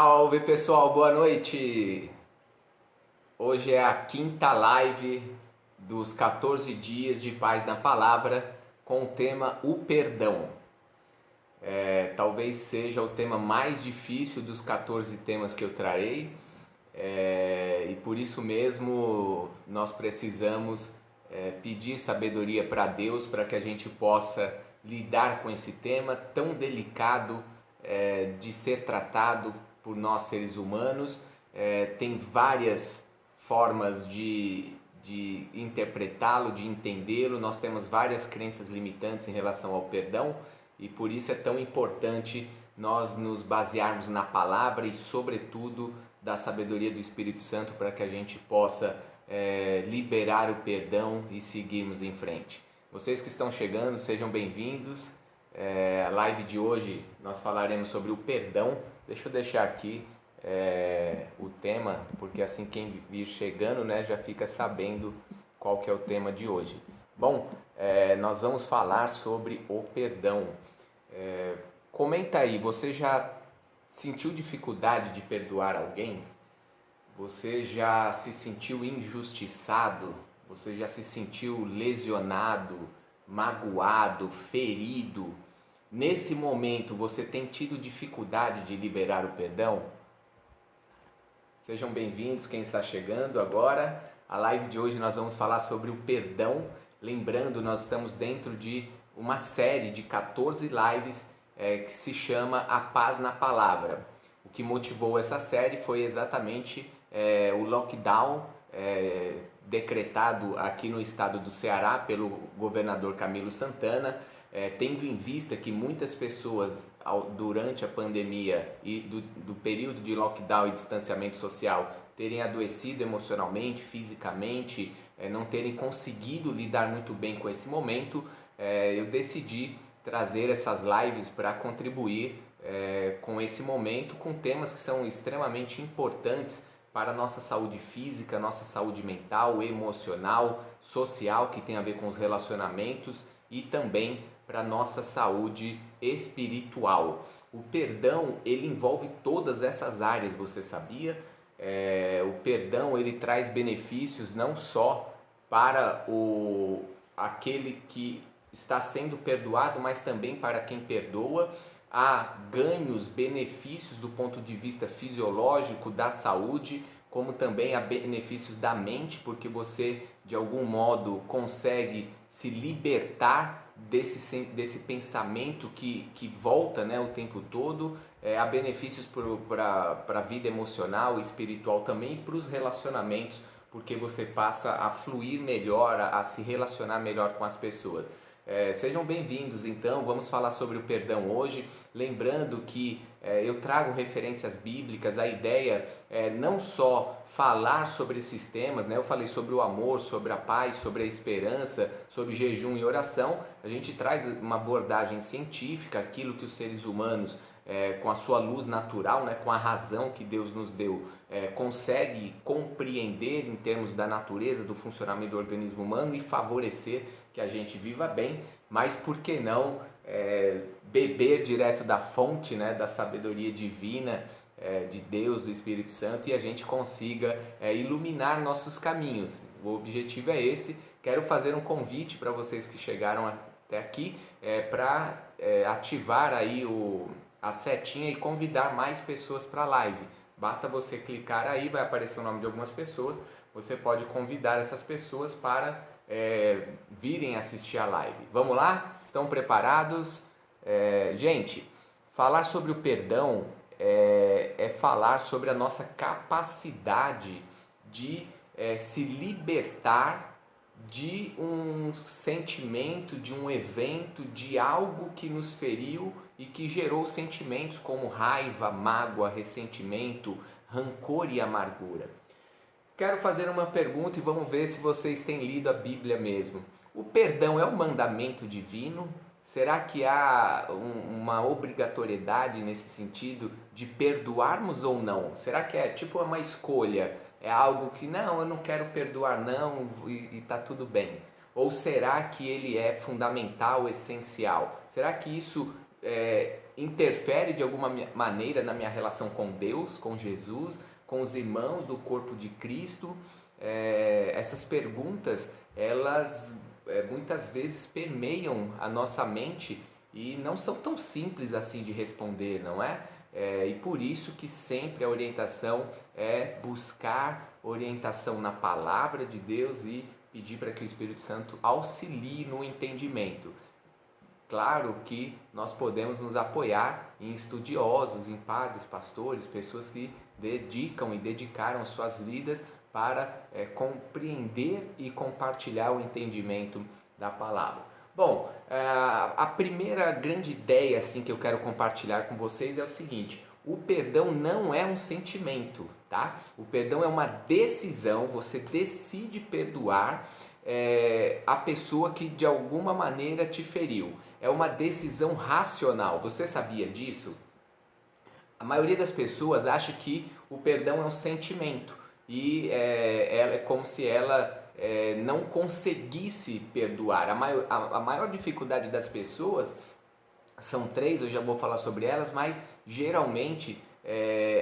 Salve pessoal, boa noite! Hoje é a quinta live dos 14 dias de paz na palavra com o tema o perdão. Talvez seja o tema mais difícil dos 14 temas que eu trarei, e por isso mesmo nós precisamos pedir sabedoria para Deus para que a gente possa lidar com esse tema tão delicado de ser tratado por nós seres humanos. Tem várias formas de interpretá-lo, de entendê-lo. Nós temos várias crenças limitantes em relação ao perdão e por isso é tão importante nós nos basearmos na palavra e, sobretudo, da sabedoria do Espírito Santo para que a gente possa liberar o perdão e seguirmos em frente. Vocês que estão chegando, sejam bem-vindos. A live de hoje nós falaremos sobre o perdão. Deixa eu deixar aqui o tema, porque assim quem vir chegando, né, já fica sabendo qual que é o tema de hoje. Bom, nós vamos falar sobre o perdão. Comenta aí, você já sentiu dificuldade de perdoar alguém? Você já se sentiu injustiçado? Você já se sentiu lesionado, magoado, ferido? Nesse momento você tem tido dificuldade de liberar o perdão? Sejam bem-vindos quem está chegando agora. A live de hoje nós vamos falar sobre o perdão. Lembrando, nós estamos dentro de uma série de 14 lives que se chama A Paz na Palavra. O que motivou essa série foi exatamente o lockdown decretado aqui no estado do Ceará pelo governador Camilo Santana, tendo em vista que muitas pessoas durante a pandemia e do período de lockdown e distanciamento social terem adoecido emocionalmente, fisicamente, não terem conseguido lidar muito bem com esse momento, eu decidi trazer essas lives para contribuir com esse momento, com temas que são extremamente importantes para a nossa saúde física, nossa saúde mental, emocional, social, que tem a ver com os relacionamentos, e também para a nossa saúde espiritual. O perdão, ele envolve todas essas áreas, você sabia? O perdão, ele traz benefícios não só para aquele que está sendo perdoado, mas também para quem perdoa. Há ganhos, benefícios do ponto de vista fisiológico, da saúde, como também há benefícios da mente, porque você de algum modo consegue se libertar desse pensamento que volta, né, o tempo todo. Há benefícios para a vida emocional e espiritual também, e para os relacionamentos, porque você passa a fluir melhor, a se relacionar melhor com as pessoas. Sejam bem-vindos, então, vamos falar sobre o perdão hoje, lembrando que eu trago referências bíblicas. A ideia é não só falar sobre esses temas, né? Eu falei sobre o amor, sobre a paz, sobre a esperança, sobre jejum e oração. A gente traz uma abordagem científica, aquilo que os seres humanos, com a sua luz natural, né, com a razão que Deus nos deu, consegue compreender em termos da natureza, do funcionamento do organismo humano e favorecer que a gente viva bem. Mas por que não beber direto da fonte, né, da sabedoria divina, de Deus, do Espírito Santo, e a gente consiga iluminar nossos caminhos. O objetivo é esse. Quero fazer um convite para vocês que chegaram até aqui, para ativar aí a setinha e convidar mais pessoas para a live. Basta você clicar aí, vai aparecer o nome de algumas pessoas. Você pode convidar essas pessoas para virem assistir a live. Vamos lá? Estão preparados? Gente, falar sobre o perdão é falar sobre a nossa capacidade de se libertar de um sentimento, de um evento, de algo que nos feriu e que gerou sentimentos como raiva, mágoa, ressentimento, rancor e amargura. Quero fazer uma pergunta e vamos ver se vocês têm lido a Bíblia mesmo. O perdão é um mandamento divino? Será que há uma obrigatoriedade nesse sentido de perdoarmos ou não? Será que é tipo uma escolha? É algo que não, eu não quero perdoar não e tá tudo bem? Ou será que ele é fundamental, essencial? Será que isso interfere de alguma maneira na minha relação com Deus, com Jesus, com os irmãos do corpo de Cristo? Essas perguntas, elas muitas vezes permeiam a nossa mente e não são tão simples assim de responder, não é? E por isso que sempre a orientação é buscar orientação na palavra de Deus e pedir para que o Espírito Santo auxilie no entendimento. Claro que nós podemos nos apoiar em estudiosos, em padres, pastores, pessoas que dedicam e dedicaram suas vidas para compreender e compartilhar o entendimento da palavra. Bom, a primeira grande ideia assim, que eu quero compartilhar com vocês é o seguinte: o perdão não é um sentimento, tá? O perdão é uma decisão, você decide perdoar a pessoa que de alguma maneira te feriu. É uma decisão racional. Você sabia disso? A maioria das pessoas acha que o perdão é um sentimento e é como se ela não conseguisse perdoar. A maior dificuldade das pessoas são três, eu já vou falar sobre elas, mas geralmente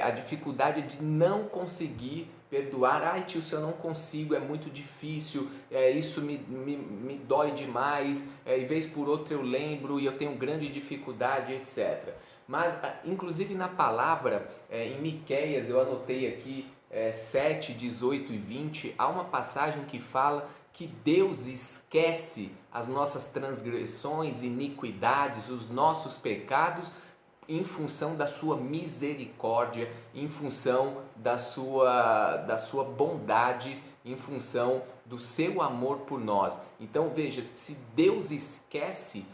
a dificuldade de não conseguir perdoar. Ai tio, se eu não consigo, é muito difícil, isso me dói demais, e vez por outra eu lembro e eu tenho grande dificuldade, etc. Mas inclusive na palavra, em Miqueias, eu anotei aqui 7, 18 e 20, há uma passagem que fala que Deus esquece as nossas transgressões, iniquidades, os nossos pecados, em função da sua misericórdia, em função da sua bondade, em função do seu amor por nós. Então veja, se Deus esquece,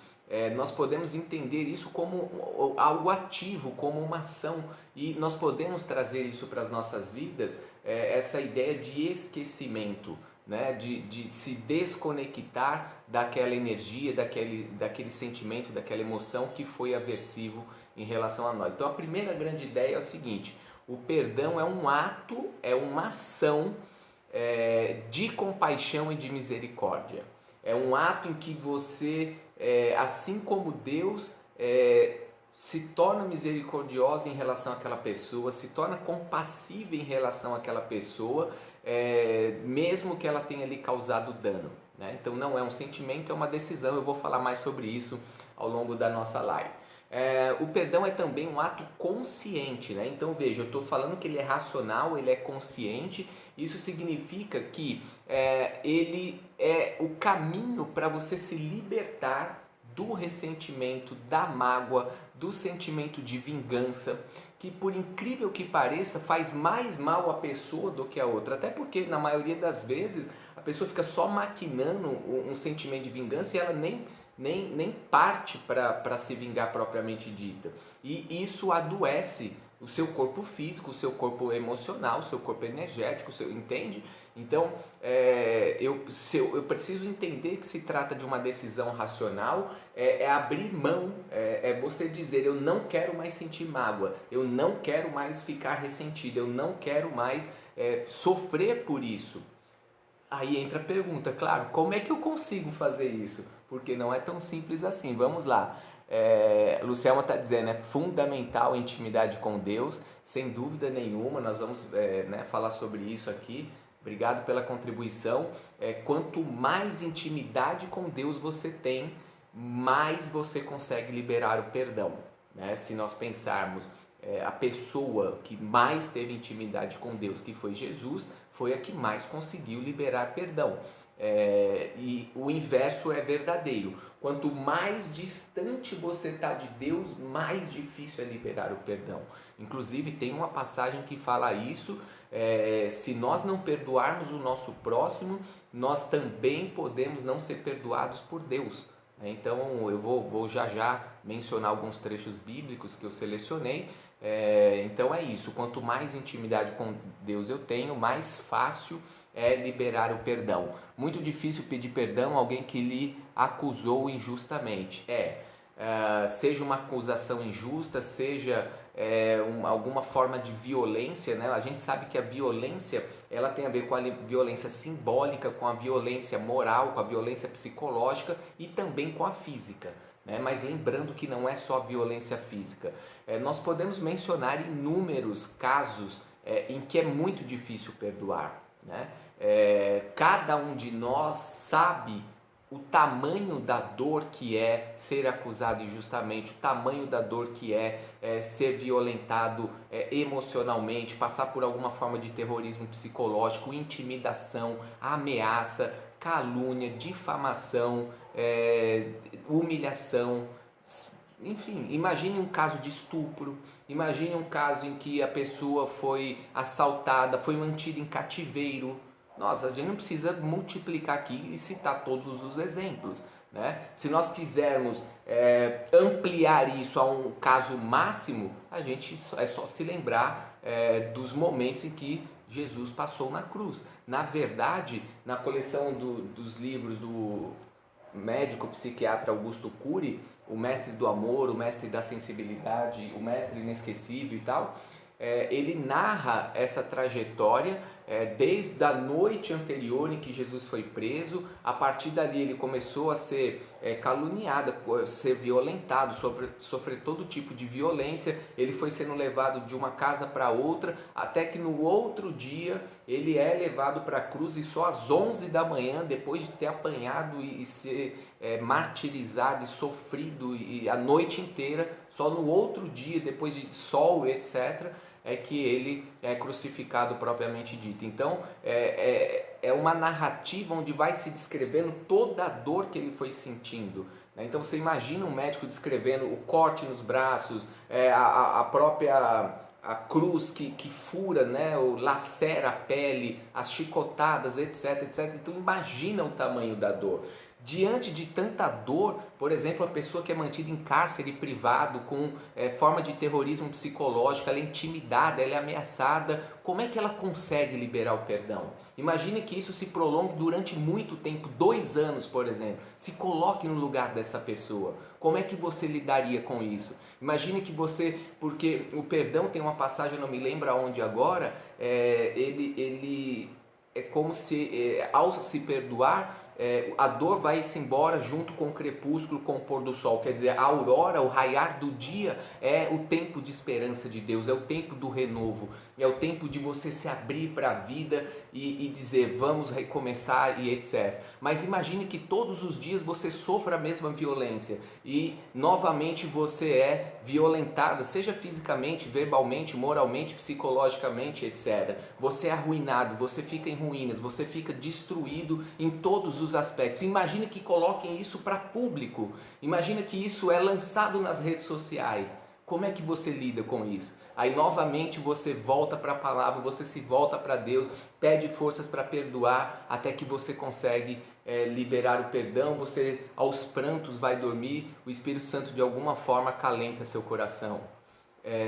nós podemos entender isso como algo ativo, como uma ação, e nós podemos trazer isso para as nossas vidas, essa ideia de esquecimento, né? De se desconectar daquela energia, daquele sentimento, daquela emoção que foi aversivo em relação a nós. Então a primeira grande ideia é o seguinte: o perdão é um ato, é uma ação de compaixão e de misericórdia. É um ato em que você, assim como Deus, se torna misericordiosa em relação àquela pessoa, se torna compassiva em relação àquela pessoa, mesmo que ela tenha lhe causado dano, né? Então não é um sentimento, é uma decisão. Eu vou falar mais sobre isso ao longo da nossa live. O perdão é também um ato consciente, né? Então veja, eu estou falando que ele é racional, ele é consciente. Isso significa que ele é o caminho para você se libertar do ressentimento, da mágoa, do sentimento de vingança, que por incrível que pareça faz mais mal à pessoa do que a outra. Até porque na maioria das vezes a pessoa fica só maquinando um sentimento de vingança e ela nem parte para se vingar propriamente dita. E isso adoece o seu corpo físico, o seu corpo emocional, o seu corpo energético, entende? Então, eu preciso entender que se trata de uma decisão racional, abrir mão, você dizer: eu não quero mais sentir mágoa, eu não quero mais ficar ressentido, eu não quero mais sofrer por isso. Aí entra a pergunta, claro, como é que eu consigo fazer isso? Porque não é tão simples assim. Vamos lá. Luciana está dizendo, é fundamental a intimidade com Deus, sem dúvida nenhuma. Nós vamos falar sobre isso aqui. Obrigado pela contribuição. Quanto mais intimidade com Deus você tem, mais você consegue liberar o perdão, né? Se nós pensarmos, a pessoa que mais teve intimidade com Deus, que foi Jesus, foi a que mais conseguiu liberar perdão. E o inverso é verdadeiro. Quanto mais distante você está de Deus, mais difícil é liberar o perdão. Inclusive tem uma passagem que fala isso: se nós não perdoarmos o nosso próximo, nós também podemos não ser perdoados por Deus. Então eu vou já mencionar alguns trechos bíblicos que eu selecionei. Então é isso, quanto mais intimidade com Deus eu tenho, mais fácil é liberar o perdão. Muito difícil pedir perdão a alguém que lhe acusou injustamente. Seja uma acusação injusta, seja alguma forma de violência, né? A gente sabe que a violência, ela tem a ver com a violência simbólica, com a violência moral, com a violência psicológica e também com a física. né? Mas lembrando que não é só violência física. Nós podemos mencionar inúmeros casos em que é muito difícil perdoar, né? Cada um de nós sabe o tamanho da dor que é ser acusado injustamente, o tamanho da dor que é ser violentado emocionalmente, passar por alguma forma de terrorismo psicológico, intimidação, ameaça, calúnia, difamação, humilhação. Enfim, imagine um caso de estupro, imagine um caso em que a pessoa foi assaltada, foi mantida em cativeiro. Nossa, a gente não precisa multiplicar aqui e citar todos os exemplos, né? Se nós quisermos ampliar isso a um caso máximo, a gente é só se lembrar dos momentos em que Jesus passou na cruz. Na verdade, na coleção dos livros do médico psiquiatra Augusto Cury, o mestre do amor, o mestre da sensibilidade, o mestre inesquecível e tal, ele narra essa trajetória desde a noite anterior em que Jesus foi preso. A partir dali ele começou a ser caluniado, a ser violentado, sofrer todo tipo de violência. Ele foi sendo levado de uma casa para outra, até que no outro dia ele é levado para a cruz, e só às 11 da manhã, depois de ter apanhado e ser martirizado e sofrido e a noite inteira, só no outro dia, depois de sol, etc., é que ele é crucificado propriamente dito. Então é uma narrativa onde vai se descrevendo toda a dor que ele foi sentindo, né? Então você imagina um médico descrevendo o corte nos braços, a própria a cruz que fura, né, ou lacera a pele, as chicotadas, etc, etc. Então imagina o tamanho da dor. Diante de tanta dor, por exemplo, a pessoa que é mantida em cárcere privado com forma de terrorismo psicológico, ela é intimidada, ela é ameaçada, como é que ela consegue liberar o perdão? Imagine que isso se prolongue durante muito tempo, 2 anos, por exemplo. Se coloque no lugar dessa pessoa. Como é que você lidaria com isso? Imagine que você, porque o perdão tem uma passagem, eu não me lembro aonde agora, ele é como se, ao se perdoar, a dor vai-se embora junto com o crepúsculo, com o pôr do sol. Quer dizer, a aurora, o raiar do dia é o tempo de esperança de Deus, é o tempo do renovo, é o tempo de você se abrir para a vida e dizer vamos recomeçar e etc. Mas imagine que todos os dias você sofra a mesma violência e novamente você é violentada, seja fisicamente, verbalmente, moralmente, psicologicamente, etc. Você é arruinado, você fica em ruínas, você fica destruído em todos os aspectos. Imagine que coloquem isso para público, imagine que isso é lançado nas redes sociais. Como é que você lida com isso? Aí novamente você volta para a palavra, você se volta para Deus, pede forças para perdoar, até que você consegue liberar o perdão, você aos prantos vai dormir, o Espírito Santo de alguma forma acalenta seu coração.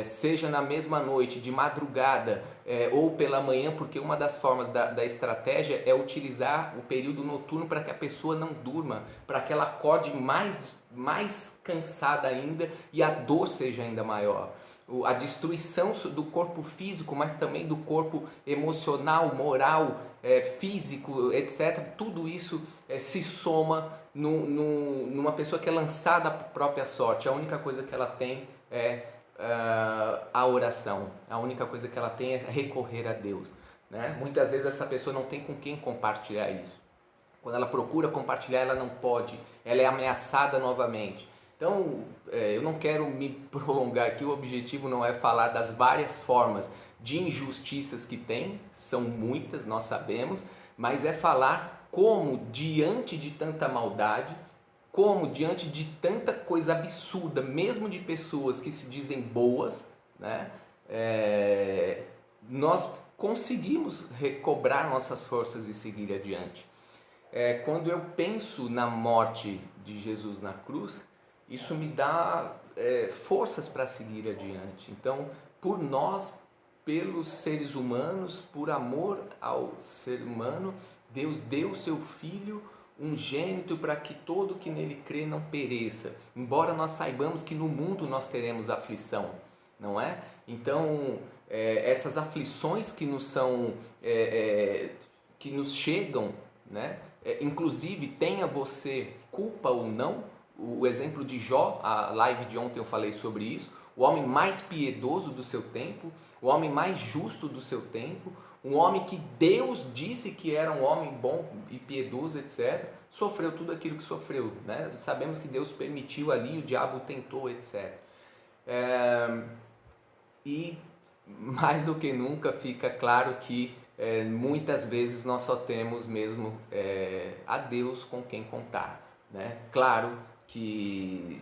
Seja na mesma noite, de madrugada ou pela manhã, porque uma das formas da estratégia é utilizar o período noturno para que a pessoa não durma, para que ela acorde mais cansada ainda e a dor seja ainda maior. A destruição do corpo físico, mas também do corpo emocional, moral, físico, etc. Tudo isso se soma numa pessoa que é lançada à própria sorte. A única coisa que ela tem é a oração. A única coisa que ela tem é recorrer a Deus, né? Muitas vezes essa pessoa não tem com quem compartilhar isso. Quando ela procura compartilhar, ela não pode. Ela é ameaçada novamente. Então, eu não quero me prolongar aqui, o objetivo não é falar das várias formas de injustiças que tem, são muitas, nós sabemos, mas é falar como, diante de tanta maldade, como, diante de tanta coisa absurda, mesmo de pessoas que se dizem boas, né, nós conseguimos recobrar nossas forças e seguir adiante. Quando eu penso na morte de Jesus na cruz, isso me dá forças para seguir adiante. Então, por nós, pelos seres humanos, por amor ao ser humano, Deus deu o seu Filho unigênito para que todo que nele crê não pereça. Embora nós saibamos que no mundo nós teremos aflição, não é? Então, essas aflições que nos são, que nos chegam, né? Inclusive, tenha você culpa ou não, o exemplo de Jó, a live de ontem eu falei sobre isso, o homem mais piedoso do seu tempo, o homem mais justo do seu tempo, um homem que Deus disse que era um homem bom e piedoso, etc., sofreu tudo aquilo que sofreu, né? Sabemos que Deus permitiu ali, o diabo tentou, etc. E mais do que nunca fica claro que muitas vezes nós só temos mesmo a Deus com quem contar, né? Claro que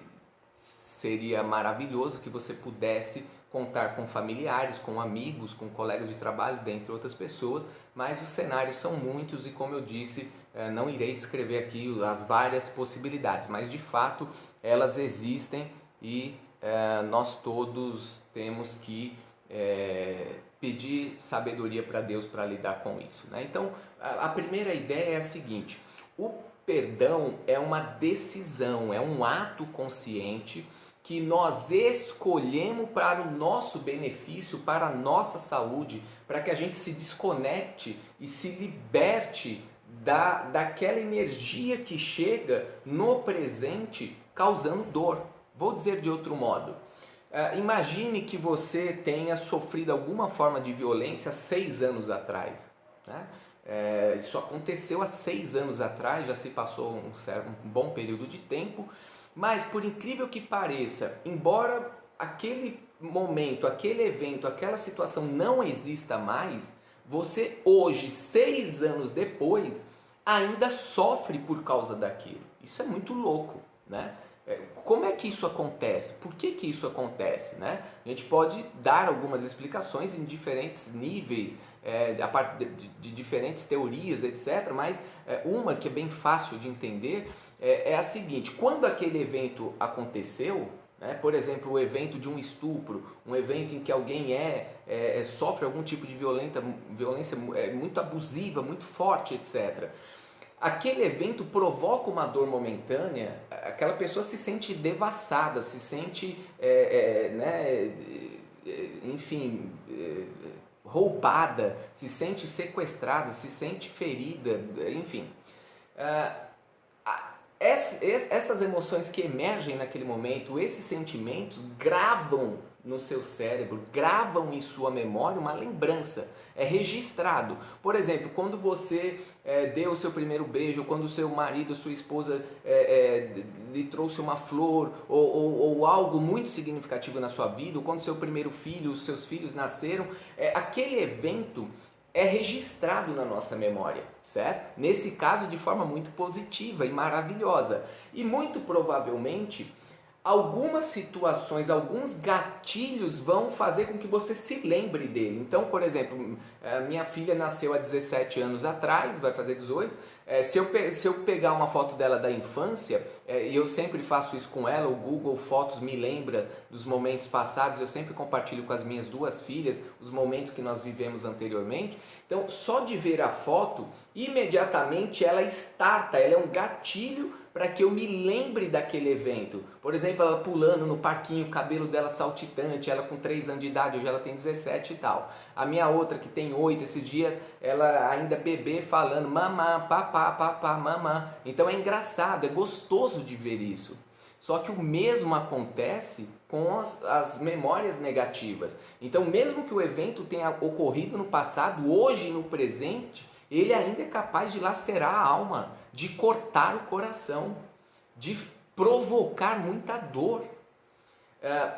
seria maravilhoso que você pudesse contar com familiares, com amigos, com colegas de trabalho, dentre outras pessoas, mas os cenários são muitos e, como eu disse, não irei descrever aqui as várias possibilidades, mas de fato elas existem e nós todos temos que pedir sabedoria para Deus para lidar com isso, né? Então, a primeira ideia é a seguinte: o perdão é uma decisão, é um ato consciente que nós escolhemos para o nosso benefício, para a nossa saúde, para que a gente se desconecte e se liberte daquela energia que chega no presente causando dor. Vou dizer de outro modo. Imagine que você tenha sofrido alguma forma de violência 6 anos atrás, né? Isso aconteceu há 6 anos atrás, já se passou um bom período de tempo, mas por incrível que pareça, embora aquele momento, aquele evento, aquela situação não exista mais, você hoje, 6 anos depois, ainda sofre por causa daquilo. Isso é muito louco, né? Como é que isso acontece? Por que isso acontece, né? A gente pode dar algumas explicações em diferentes níveis, a parte de diferentes teorias, etc. Mas uma que é bem fácil de entender é a seguinte: quando aquele evento aconteceu, né, por exemplo, o evento de um estupro, um evento em que alguém sofre algum tipo de violência muito abusiva, muito forte, etc., aquele evento provoca uma dor momentânea, aquela pessoa se sente devassada, se sente, enfim, roubada, se sente sequestrada, se sente ferida, enfim. Essas emoções que emergem naquele momento, esses sentimentos gravam no seu cérebro, gravam em sua memória uma lembrança, é registrado. Por exemplo, quando você deu o seu primeiro beijo, quando o seu marido, sua esposa lhe trouxe uma flor ou algo muito significativo na sua vida, ou quando seu primeiro filho, os seus filhos nasceram, aquele evento é registrado na nossa memória, certo? Nesse caso, de forma muito positiva e maravilhosa. E muito provavelmente, algumas situações, alguns gatilhos vão fazer com que você se lembre dele. Então, por exemplo, minha filha nasceu há 17 anos atrás, vai fazer 18. Se eu pegar uma foto dela da infância, e eu sempre faço isso com ela, o Google Fotos me lembra dos momentos passados, eu sempre compartilho com as minhas 2 filhas os momentos que nós vivemos anteriormente. Então, só de ver a foto, imediatamente ela starta, ela é um gatilho para que eu me lembre daquele evento. Por exemplo, ela pulando no parquinho, o cabelo dela saltitante, ela com 3 anos de idade, hoje ela tem 17 e tal. A minha outra, que tem 8 esses dias, ela ainda bebê falando mamã, papá, papá, mamã. Então é engraçado, é gostoso de ver isso. Só que o mesmo acontece com as memórias negativas. Então, mesmo que o evento tenha ocorrido no passado, hoje no presente, ele ainda é capaz de lacerar a alma, de cortar o coração, de provocar muita dor.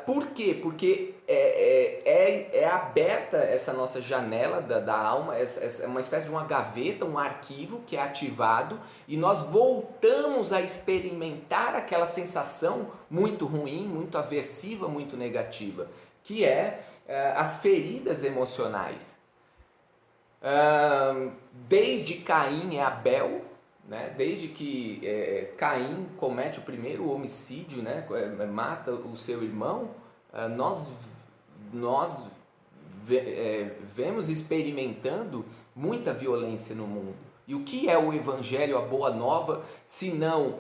Por quê? Porque é aberta essa nossa janela da alma, é uma espécie de uma gaveta, um arquivo que é ativado e nós voltamos a experimentar aquela sensação muito ruim, muito aversiva, muito negativa, que as feridas emocionais. Desde Caim e Abel, né? Desde que Caim comete o primeiro homicídio, né? Mata o seu irmão, nós vemos experimentando muita violência no mundo. E o que é o Evangelho, a Boa Nova, se não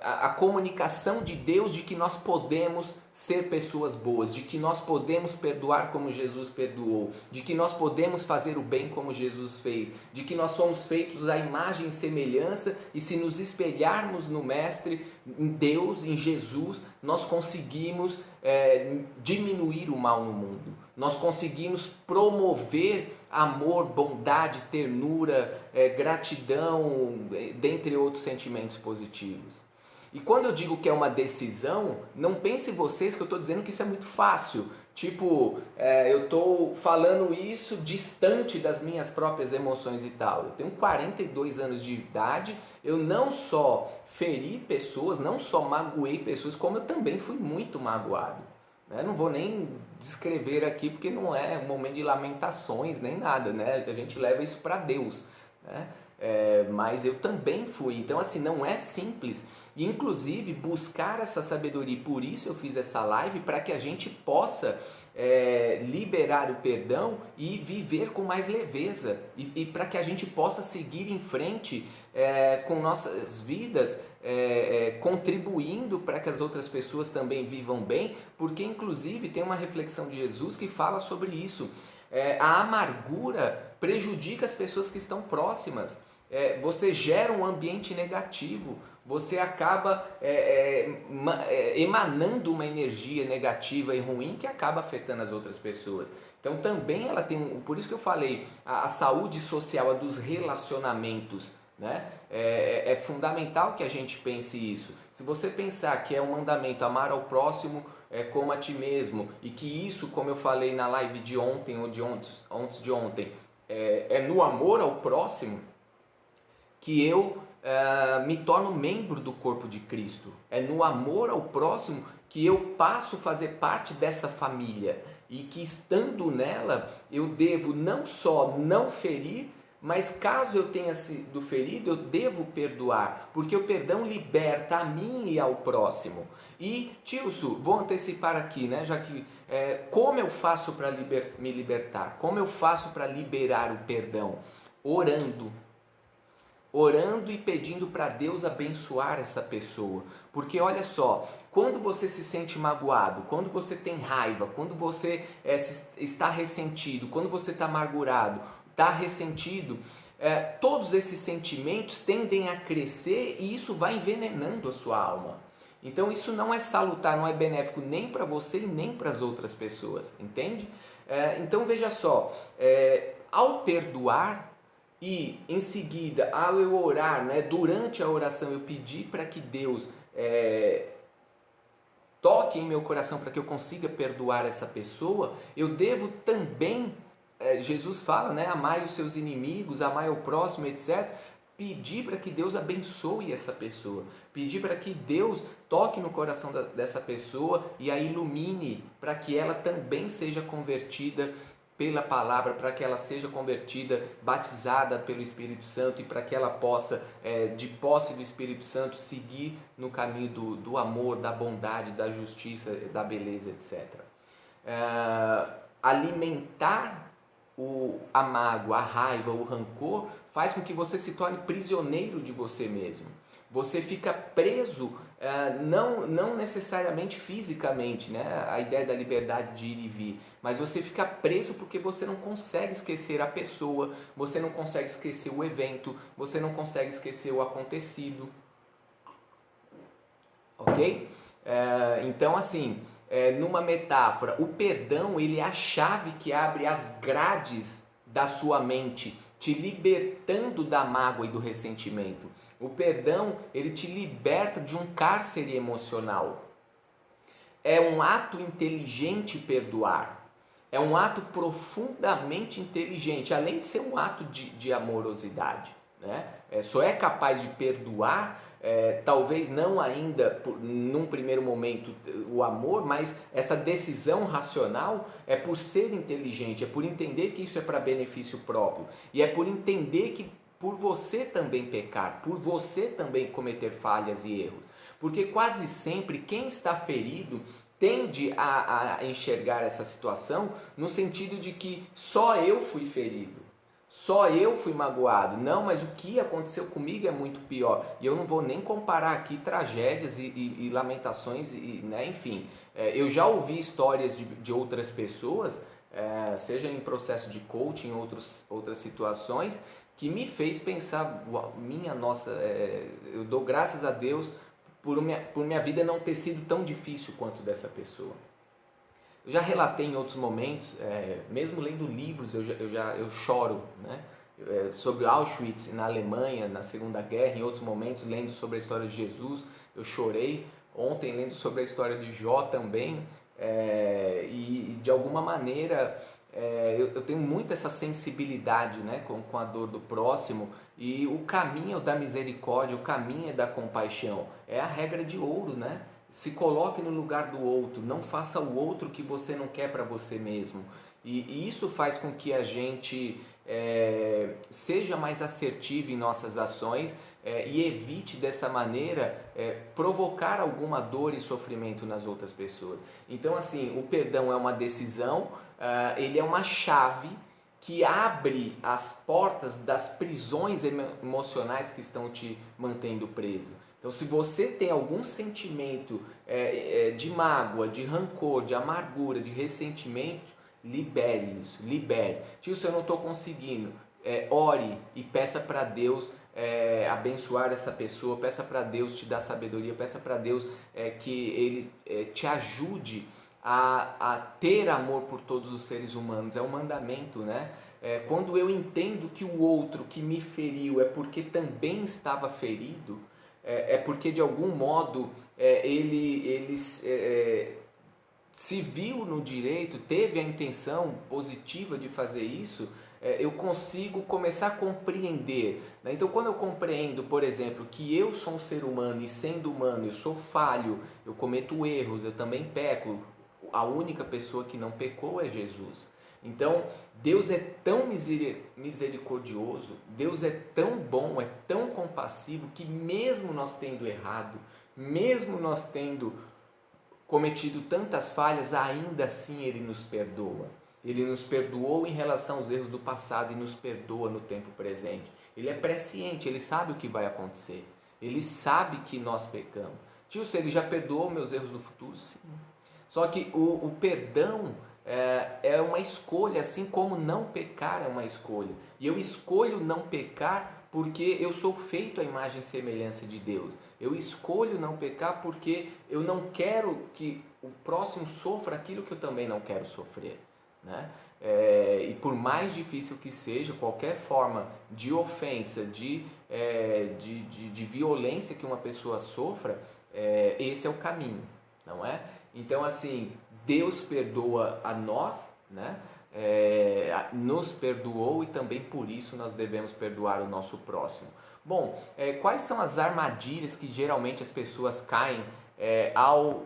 a comunicação de Deus de que nós podemos ser pessoas boas, de que nós podemos perdoar como Jesus perdoou, de que nós podemos fazer o bem como Jesus fez, de que nós somos feitos à imagem e semelhança, e se nos espelharmos no Mestre, em Deus, em Jesus, nós conseguimos diminuir o mal no mundo. Nós conseguimos promover amor, bondade, ternura, gratidão, dentre outros sentimentos positivos. E quando eu digo que é uma decisão, não pensem vocês que eu estou dizendo que isso é muito fácil. Tipo, eu estou falando isso distante das minhas próprias emoções e tal. Eu tenho 42 anos de idade, eu não só feri pessoas, não só magoei pessoas, como eu também fui muito magoado. Não vou nem descrever aqui porque não é um momento de lamentações nem nada, né? A gente leva isso para Deus, né? Mas eu também fui, então assim, não é simples. E inclusive buscar essa sabedoria, por isso eu fiz essa live, para que a gente possa liberar o perdão e viver com mais leveza, e para que a gente possa seguir em frente com nossas vidas, contribuindo para que as outras pessoas também vivam bem, porque inclusive tem uma reflexão de Jesus que fala sobre isso. A amargura prejudica as pessoas que estão próximas. Você gera um ambiente negativo, você acaba emanando uma energia negativa e ruim que acaba afetando as outras pessoas. Então também ela tem, por isso que eu falei, a saúde social, a dos relacionamentos, né? É fundamental que a gente pense isso. Se você pensar que é um mandamento amar ao próximo como a ti mesmo, e que isso, como eu falei na live de ontem ou de antes de ontem, é no amor ao próximo que eu me torno membro do corpo de Cristo. É no amor ao próximo que eu passo a fazer parte dessa família, e que estando nela eu devo não só não ferir, mas caso eu tenha sido ferido, eu devo perdoar, porque o perdão liberta a mim e ao próximo. E, Tilso, vou antecipar aqui, né? Já que como eu faço para me libertar? Como eu faço para liberar o perdão? Orando e pedindo para Deus abençoar essa pessoa. Porque olha só, quando você se sente magoado, quando você tem raiva, quando você está ressentido, quando você está amargurado, está ressentido, todos esses sentimentos tendem a crescer e isso vai envenenando a sua alma. Então isso não é salutar, não é benéfico nem para você e nem para as outras pessoas, entende? Então veja só, ao perdoar e em seguida, ao eu orar, né, durante a oração eu pedir para que Deus toque em meu coração para que eu consiga perdoar essa pessoa, eu devo também, Jesus fala, né, amai os seus inimigos, amai o próximo, etc. Pedir para que Deus abençoe essa pessoa, pedir para que Deus toque no coração dessa pessoa e a ilumine para que ela também seja convertida pela palavra, para que ela seja convertida, batizada pelo Espírito Santo, e para que ela possa, de posse do Espírito Santo, seguir no caminho do amor, da bondade, da justiça, da beleza, etc. Alimentar a mágoa, a raiva, o rancor, faz com que você se torne prisioneiro de você mesmo. Você fica preso, não necessariamente fisicamente, né? A ideia da liberdade de ir e vir, mas você fica preso porque você não consegue esquecer a pessoa, você não consegue esquecer o evento, você não consegue esquecer o acontecido, ok? Então assim, numa metáfora, o perdão ele é a chave que abre as grades da sua mente, te libertando da mágoa e do ressentimento. O perdão, ele te liberta de um cárcere emocional. É um ato inteligente perdoar. É um ato profundamente inteligente, além de ser um ato de amorosidade, né? Só é capaz de perdoar, talvez não ainda num primeiro momento o amor, mas essa decisão racional é por ser inteligente, é por entender que isso é para benefício próprio, e é por entender que por você também pecar, por você também cometer falhas e erros. Porque quase sempre quem está ferido tende a enxergar essa situação no sentido de que só eu fui ferido, só eu fui magoado. Não, mas o que aconteceu comigo é muito pior. E eu não vou nem comparar aqui tragédias e lamentações, né? Enfim. Eu já ouvi histórias de outras pessoas, seja em processo de coaching, em outras situações, que me fez pensar, minha nossa, eu dou graças a Deus por minha vida não ter sido tão difícil quanto dessa pessoa. Eu já relatei em outros momentos, mesmo lendo livros, eu choro, né? Sobre Auschwitz na Alemanha, na Segunda Guerra, em outros momentos, lendo sobre a história de Jesus, eu chorei. Ontem, lendo sobre a história de Jó também, e de alguma maneira eu tenho muito essa sensibilidade, né, com a dor do próximo, e o caminho da misericórdia, o caminho da compaixão, é a regra de ouro, né? Se coloque no lugar do outro, não faça o outro que você não quer para você mesmo. E isso faz com que a gente seja mais assertivo em nossas ações e evite dessa maneira provocar alguma dor e sofrimento nas outras pessoas. Então, assim, o perdão é uma decisão, ele é uma chave que abre as portas das prisões emocionais que estão te mantendo preso. Então, se você tem algum sentimento de mágoa, de rancor, de amargura, de ressentimento, libere isso, libere. Tio, se eu não estou conseguindo, ore e peça para Deus abençoar essa pessoa, peça para Deus te dar sabedoria, peça para Deus que Ele te ajude a ter amor por todos os seres humanos. É um mandamento, né? Quando eu entendo que o outro que me feriu é porque também estava ferido, porque de algum modo ele se viu no direito, teve a intenção positiva de fazer isso, eu consigo começar a compreender, né? Então, quando eu compreendo, por exemplo, que eu sou um ser humano e sendo humano, eu sou falho, eu cometo erros, eu também peco, a única pessoa que não pecou é Jesus. Então, Deus é tão misericordioso, Deus é tão bom, é tão compassivo, que mesmo nós tendo errado, mesmo nós tendo cometido tantas falhas, ainda assim Ele nos perdoa. Ele nos perdoou em relação aos erros do passado e nos perdoa no tempo presente. Ele é presciente, Ele sabe o que vai acontecer. Ele sabe que nós pecamos. Tio, se Ele já perdoou meus erros no futuro? Sim. Só que o perdão é uma escolha, assim como não pecar é uma escolha. E eu escolho não pecar porque eu sou feito à imagem e semelhança de Deus. Eu escolho não pecar porque eu não quero que o próximo sofra aquilo que eu também não quero sofrer, né? E por mais difícil que seja, qualquer forma de ofensa, de violência que uma pessoa sofra, esse é o caminho, não é? Então, assim, Deus perdoa a nós, né? Nos perdoou e também por isso nós devemos perdoar o nosso próximo. Bom, quais são as armadilhas que geralmente as pessoas caem ao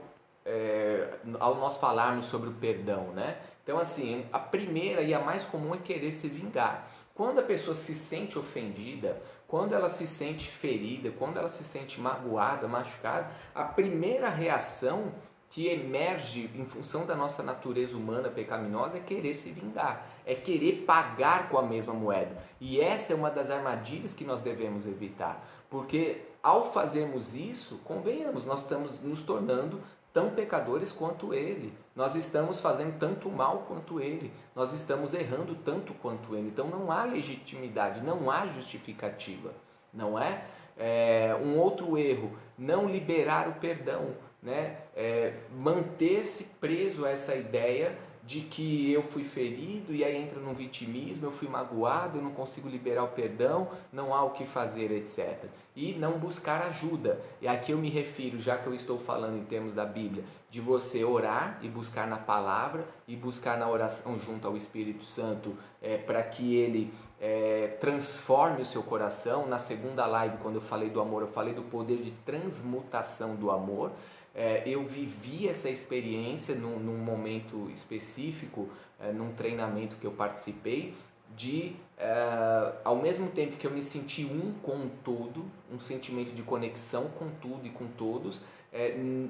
nós falarmos sobre o perdão, né? Então, assim, a primeira e a mais comum é querer se vingar. Quando a pessoa se sente ofendida, quando ela se sente ferida, quando ela se sente magoada, machucada, a primeira reação que emerge em função da nossa natureza humana pecaminosa é querer se vingar, é querer pagar com a mesma moeda. E essa é uma das armadilhas que nós devemos evitar, porque ao fazermos isso, convenhamos, nós estamos nos tornando tão pecadores quanto ele, nós estamos fazendo tanto mal quanto ele, nós estamos errando tanto quanto ele. Então não há legitimidade, não há justificativa, não é? Um outro erro, não liberar o perdão, né? Manter-se preso a essa ideia de que eu fui ferido e aí entra no vitimismo, eu fui magoado, eu não consigo liberar o perdão, não há o que fazer, etc. E não buscar ajuda. E aqui eu me refiro, já que eu estou falando em termos da Bíblia, de você orar e buscar na palavra e buscar na oração junto ao Espírito Santo para que ele transforme o seu coração. Na segunda live, quando eu falei do amor, eu falei do poder de transmutação do amor. Eu vivi essa experiência num momento específico, num treinamento que eu participei, ao mesmo tempo que eu me senti um com o todo, um sentimento de conexão com tudo e com todos,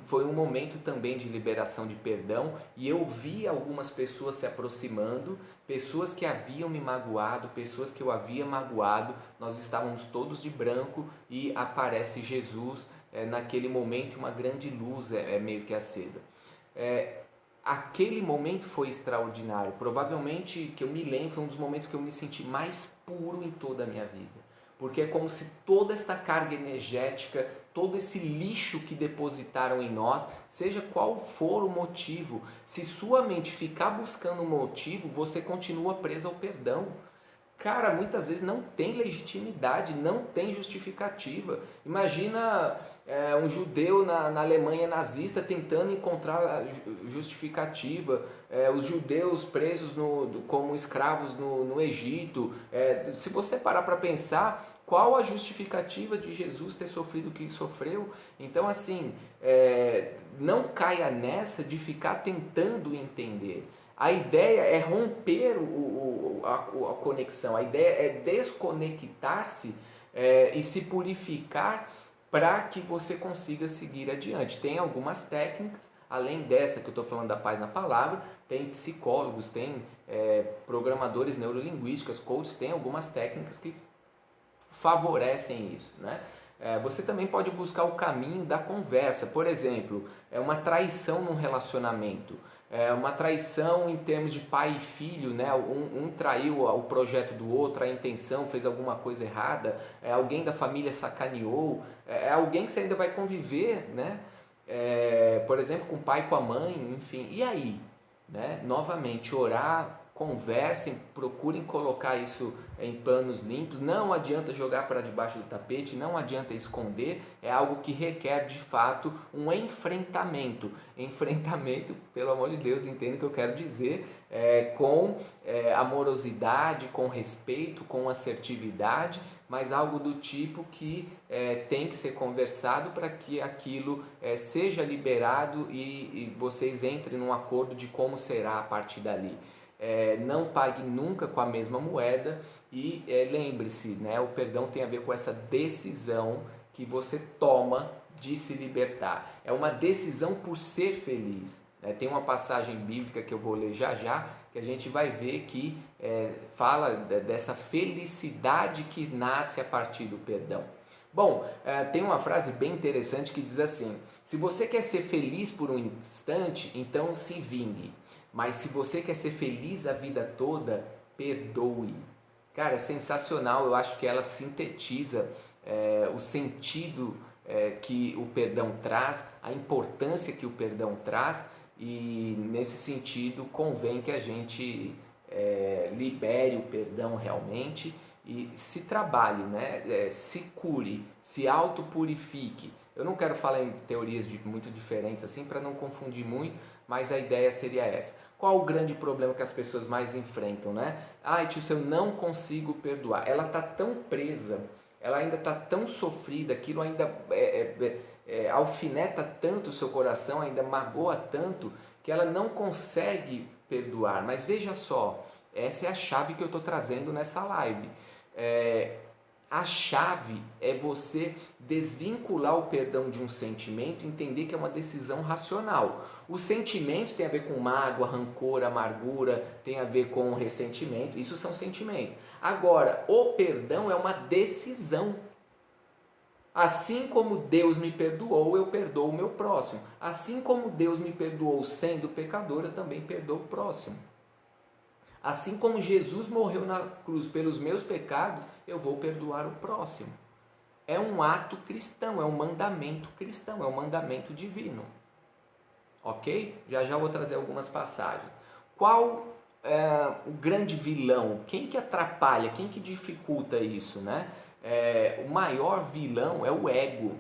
foi um momento também de liberação de perdão, e eu vi algumas pessoas se aproximando pessoas que haviam me magoado, pessoas que eu havia magoado, nós estávamos todos de branco e aparece Jesus naquele momento, uma grande luz meio que acesa. Aquele momento foi extraordinário, provavelmente, que eu me lembro, foi um dos momentos que eu me senti mais puro em toda a minha vida, porque é como se toda essa carga energética, todo esse lixo que depositaram em nós, seja qual for o motivo, se sua mente ficar buscando um motivo, você continua preso ao perdão. Cara, muitas vezes não tem legitimidade, não tem justificativa. Imagina um judeu na Alemanha nazista tentando encontrar justificativa, os judeus presos como escravos no Egito. Se você parar para pensar, qual a justificativa de Jesus ter sofrido o que sofreu? Então, assim, não caia nessa de ficar tentando entender. A ideia é romper a conexão, a ideia é desconectar-se e se purificar para que você consiga seguir adiante. Tem algumas técnicas, além dessa que eu estou falando da paz na palavra, tem psicólogos, tem programadores neurolinguísticos, coaches, tem algumas técnicas que favorecem isso, né? Você também pode buscar o caminho da conversa, por exemplo, uma traição num relacionamento, uma traição em termos de pai e filho, né? Um traiu o projeto do outro, a intenção, fez alguma coisa errada, alguém da família sacaneou, alguém que você ainda vai conviver, né? Por exemplo, com o pai e com a mãe, enfim, e aí? Né? Novamente, orar, conversem, procurem colocar isso em panos limpos, não adianta jogar para debaixo do tapete, não adianta esconder, é algo que requer de fato um enfrentamento, pelo amor de Deus, entenda o que eu quero dizer, com amorosidade, com respeito, com assertividade, mas algo do tipo que tem que ser conversado para que aquilo seja liberado e vocês entrem num acordo de como será a partir dali. Não pague nunca com a mesma moeda e lembre-se, né, o perdão tem a ver com essa decisão que você toma de se libertar. É uma decisão por ser feliz. Tem uma passagem bíblica que eu vou ler já, que a gente vai ver que fala dessa felicidade que nasce a partir do perdão. Bom, tem uma frase bem interessante que diz assim: se você quer ser feliz por um instante, então se vingue. Mas se você quer ser feliz a vida toda, perdoe. Cara, é sensacional, eu acho que ela sintetiza o sentido que o perdão traz, a importância que o perdão traz, e nesse sentido convém que a gente libere o perdão realmente e se trabalhe, né? Se cure, se autopurifique. Eu não quero falar em teorias muito diferentes assim para não confundir muito, mas a ideia seria essa. Qual o grande problema que as pessoas mais enfrentam, né? Ai, tio, eu não consigo perdoar. Ela está tão presa, ela ainda está tão sofrida, aquilo ainda alfineta tanto o seu coração, ainda magoa tanto, que ela não consegue perdoar. Mas veja só, essa é a chave que eu estou trazendo nessa live. A chave é você desvincular o perdão de um sentimento e entender que é uma decisão racional. Os sentimentos têm a ver com mágoa, rancor, amargura, tem a ver com ressentimento, isso são sentimentos. Agora, o perdão é uma decisão. Assim como Deus me perdoou, eu perdoo o meu próximo. Assim como Deus me perdoou sendo pecador, eu também perdoo o próximo. Assim como Jesus morreu na cruz pelos meus pecados, eu vou perdoar o próximo. É um ato cristão, é um mandamento cristão, é um mandamento divino. Ok? Já vou trazer algumas passagens. Qual é o grande vilão? Quem que atrapalha? Quem que dificulta isso, né? O maior vilão é o ego.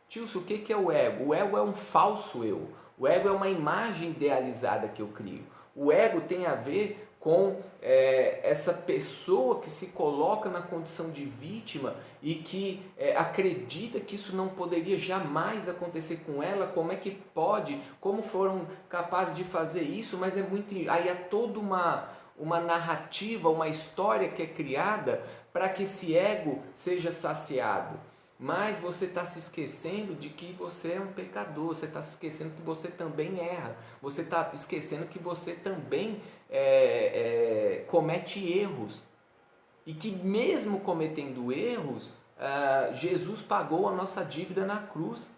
Tilson, o que é o ego? O ego é um falso eu. O ego é uma imagem idealizada que eu crio. O ego tem a ver com essa pessoa que se coloca na condição de vítima e que acredita que isso não poderia jamais acontecer com ela, como é que pode, como foram capazes de fazer isso, mas aí há toda uma narrativa, uma história que é criada para que esse ego seja saciado. mas você está se esquecendo de que você é um pecador, você está se esquecendo que você também erra, você está esquecendo que você também comete erros. E que mesmo cometendo erros, Jesus pagou a nossa dívida na cruz.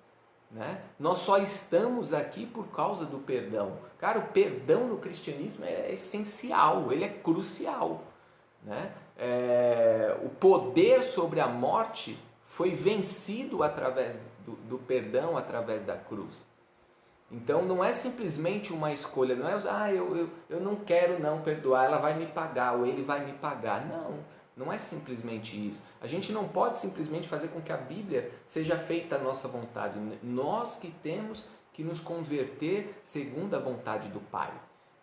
Né? Nós só estamos aqui por causa do perdão. Cara, o perdão no cristianismo é essencial, ele é crucial. Né? O poder sobre a morte foi vencido através do perdão, através da cruz. Então não é simplesmente uma escolha, não é eu não quero não perdoar, ela vai me pagar ou ele vai me pagar. Não é simplesmente isso. A gente não pode simplesmente fazer com que a Bíblia seja feita a nossa vontade. Nós que temos que nos converter segundo a vontade do Pai.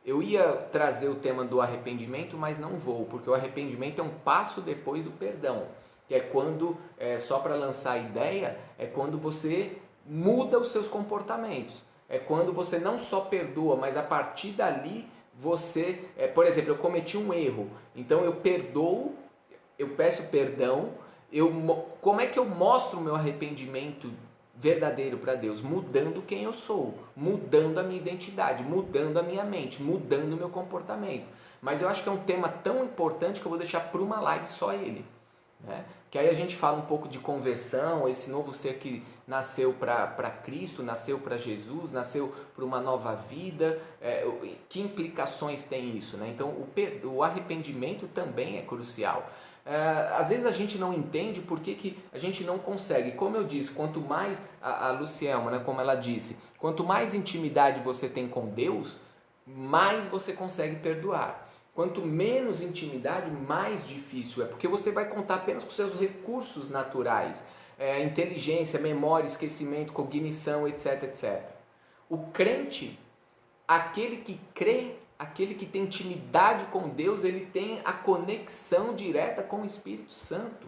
Eu ia trazer o tema do arrependimento, mas não vou, porque o arrependimento é um passo depois do perdão. Que é quando, só para lançar a ideia, é quando você muda os seus comportamentos. É quando você não só perdoa, mas a partir dali você, por exemplo, eu cometi um erro, então eu perdoo, eu peço perdão, como é que eu mostro o meu arrependimento verdadeiro para Deus? Mudando quem eu sou, mudando a minha identidade, mudando a minha mente, mudando o meu comportamento. Mas eu acho que é um tema tão importante que eu vou deixar para uma live só ele. Né? Que aí a gente fala um pouco de conversão, esse novo ser que nasceu para Cristo, nasceu para Jesus, nasceu para uma nova vida, que implicações tem isso? Né? Então o arrependimento também é crucial. Às vezes a gente não entende por que a gente não consegue. Como eu disse, quanto mais, a Lucielma, né, como ela disse, quanto mais intimidade você tem com Deus, mais você consegue perdoar. Quanto menos intimidade, mais difícil é, porque você vai contar apenas com seus recursos naturais, inteligência, memória, esquecimento, cognição, etc, etc. O crente, aquele que crê, aquele que tem intimidade com Deus, ele tem a conexão direta com o Espírito Santo.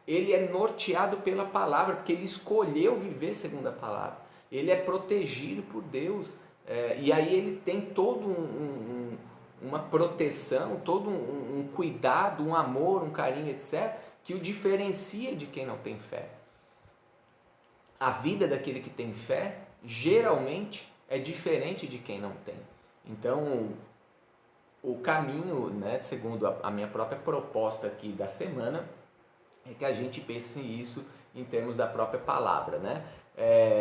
Ele é norteado pela palavra, porque ele escolheu viver segundo a palavra. Ele é protegido por Deus, e aí ele tem todo uma proteção, todo um cuidado, um amor, um carinho, etc., que o diferencia de quem não tem fé. A vida daquele que tem fé, geralmente, é diferente de quem não tem. Então, o caminho, né, segundo a minha própria proposta aqui da semana, é que a gente pense isso em termos da própria palavra. Né?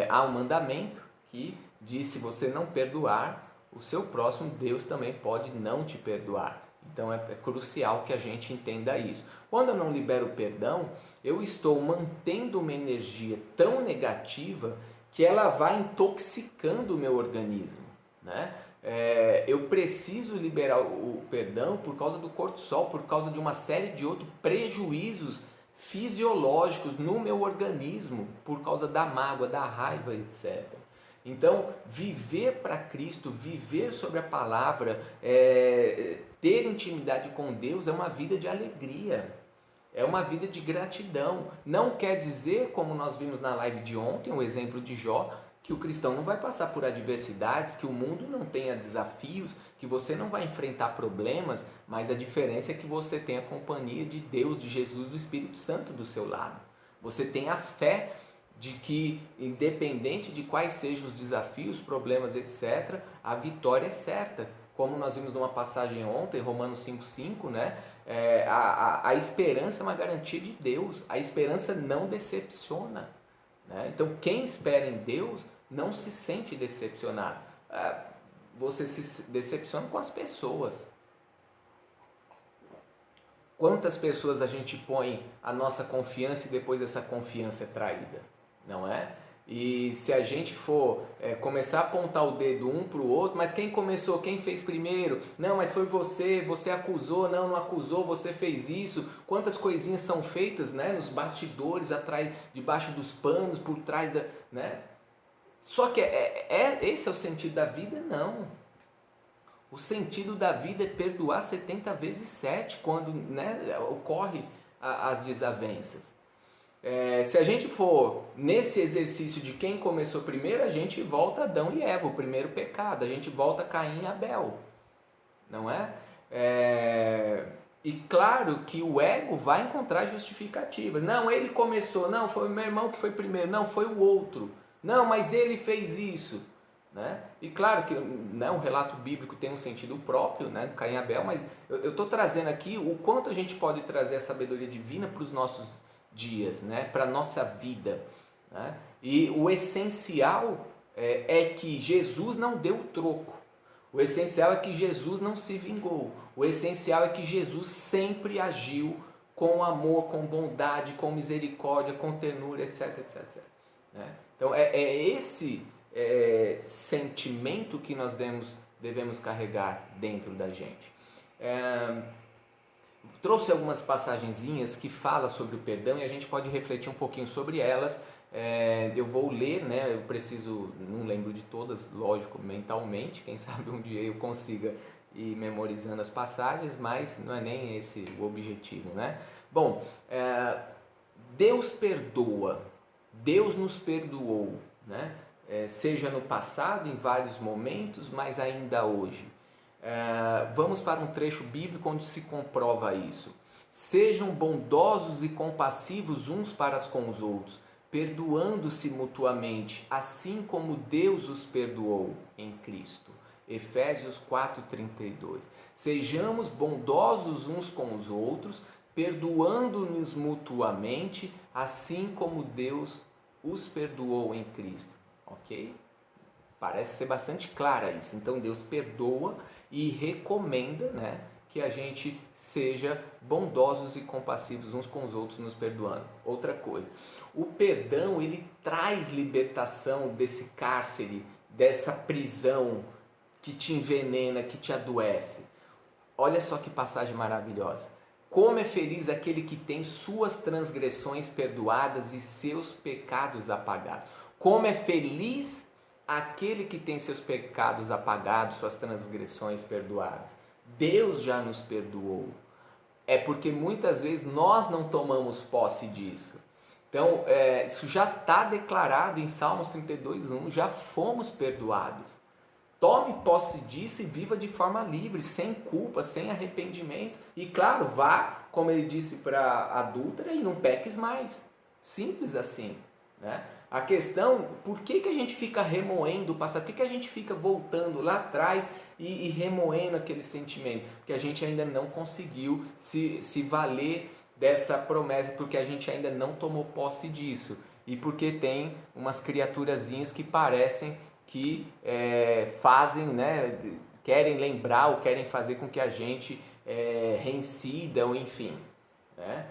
Há um mandamento que diz: se você não perdoar o seu próximo, Deus também pode não te perdoar. Então é crucial que a gente entenda isso. Quando eu não libero perdão, eu estou mantendo uma energia tão negativa que ela vai intoxicando o meu organismo. Né? Eu preciso liberar o perdão por causa do cortisol, por causa de uma série de outros prejuízos fisiológicos no meu organismo, por causa da mágoa, da raiva, etc. Então, viver para Cristo, viver sobre a palavra, ter intimidade com Deus é uma vida de alegria, é uma vida de gratidão. Não quer dizer, como nós vimos na live de ontem, o exemplo de Jó, que o cristão não vai passar por adversidades, que o mundo não tenha desafios, que você não vai enfrentar problemas, mas a diferença é que você tem a companhia de Deus, de Jesus, do Espírito Santo do seu lado. Você tem a fé de que, independente de quais sejam os desafios, problemas, etc., a vitória é certa. Como nós vimos numa passagem ontem, Romanos 5,5, né? A esperança é uma garantia de Deus, a esperança não decepciona. Né? Então, quem espera em Deus não se sente decepcionado. Você se decepciona com as pessoas. Quantas pessoas a gente põe a nossa confiança e depois essa confiança é traída? Não é? E se a gente for começar a apontar o dedo um para o outro, mas quem começou, quem fez primeiro? Não, mas foi você acusou, não acusou, você fez isso. Quantas coisinhas são feitas, né, nos bastidores, atrás, debaixo dos panos, por trás da... Né? Só que esse é o sentido da vida? Não. O sentido da vida é perdoar 70 vezes 7 quando, né, ocorre as desavenças. Se a gente for nesse exercício de quem começou primeiro, a gente volta a Adão e Eva, o primeiro pecado, a gente volta a Caim e Abel, não é? E claro que o ego vai encontrar justificativas. Não, ele começou, não, foi o meu irmão que foi primeiro, não, foi o outro. Não, mas ele fez isso. Né? E claro que, né, o relato bíblico tem um sentido próprio, né, do Caim e Abel, mas eu estou trazendo aqui o quanto a gente pode trazer a sabedoria divina para os nossos dias, né, para a nossa vida. Né? E o essencial é que Jesus não deu o troco. O essencial é que Jesus não se vingou. O essencial é que Jesus sempre agiu com amor, com bondade, com misericórdia, com ternura, etc, etc, etc. Né? Então é esse sentimento que nós devemos carregar dentro da gente. Trouxe algumas passagenzinhas que falam sobre o perdão e a gente pode refletir um pouquinho sobre elas. Eu vou ler, né? Eu preciso, não lembro de todas, lógico, mentalmente. Quem sabe um dia eu consiga ir memorizando as passagens, mas não é nem esse o objetivo, né? Bom, Deus perdoa, Deus nos perdoou, né? Seja no passado, em vários momentos, mas ainda hoje. Vamos para um trecho bíblico onde se comprova isso. Sejam bondosos e compassivos uns para com os outros, perdoando-se mutuamente, assim como Deus os perdoou em Cristo. Efésios 4:32. Sejamos bondosos uns com os outros, perdoando-nos mutuamente, assim como Deus os perdoou em Cristo. Ok? Parece ser bastante clara isso. Então Deus perdoa e recomenda, né, que a gente seja bondosos e compassivos uns com os outros, nos perdoando. Outra coisa, o perdão, ele traz libertação desse cárcere, dessa prisão que te envenena, que te adoece. Olha só que passagem maravilhosa. Como é feliz aquele que tem suas transgressões perdoadas e seus pecados apagados. Como é feliz aquele que tem seus pecados apagados, suas transgressões perdoadas. Deus já nos perdoou. É porque muitas vezes nós não tomamos posse disso. Então, isso já está declarado em Salmos 32:1, já fomos perdoados. Tome posse disso e viva de forma livre, sem culpa, sem arrependimento. E claro, vá, como ele disse para a adúltera, e não peques mais. Simples assim, né? A questão, por que a gente fica remoendo o passado? Por que a gente fica voltando lá atrás e remoendo aquele sentimento? Porque a gente ainda não conseguiu se valer dessa promessa, porque a gente ainda não tomou posse disso. E porque tem umas criaturazinhas que parecem que fazem, né, querem lembrar ou querem fazer com que a gente reincida, ou enfim. Né?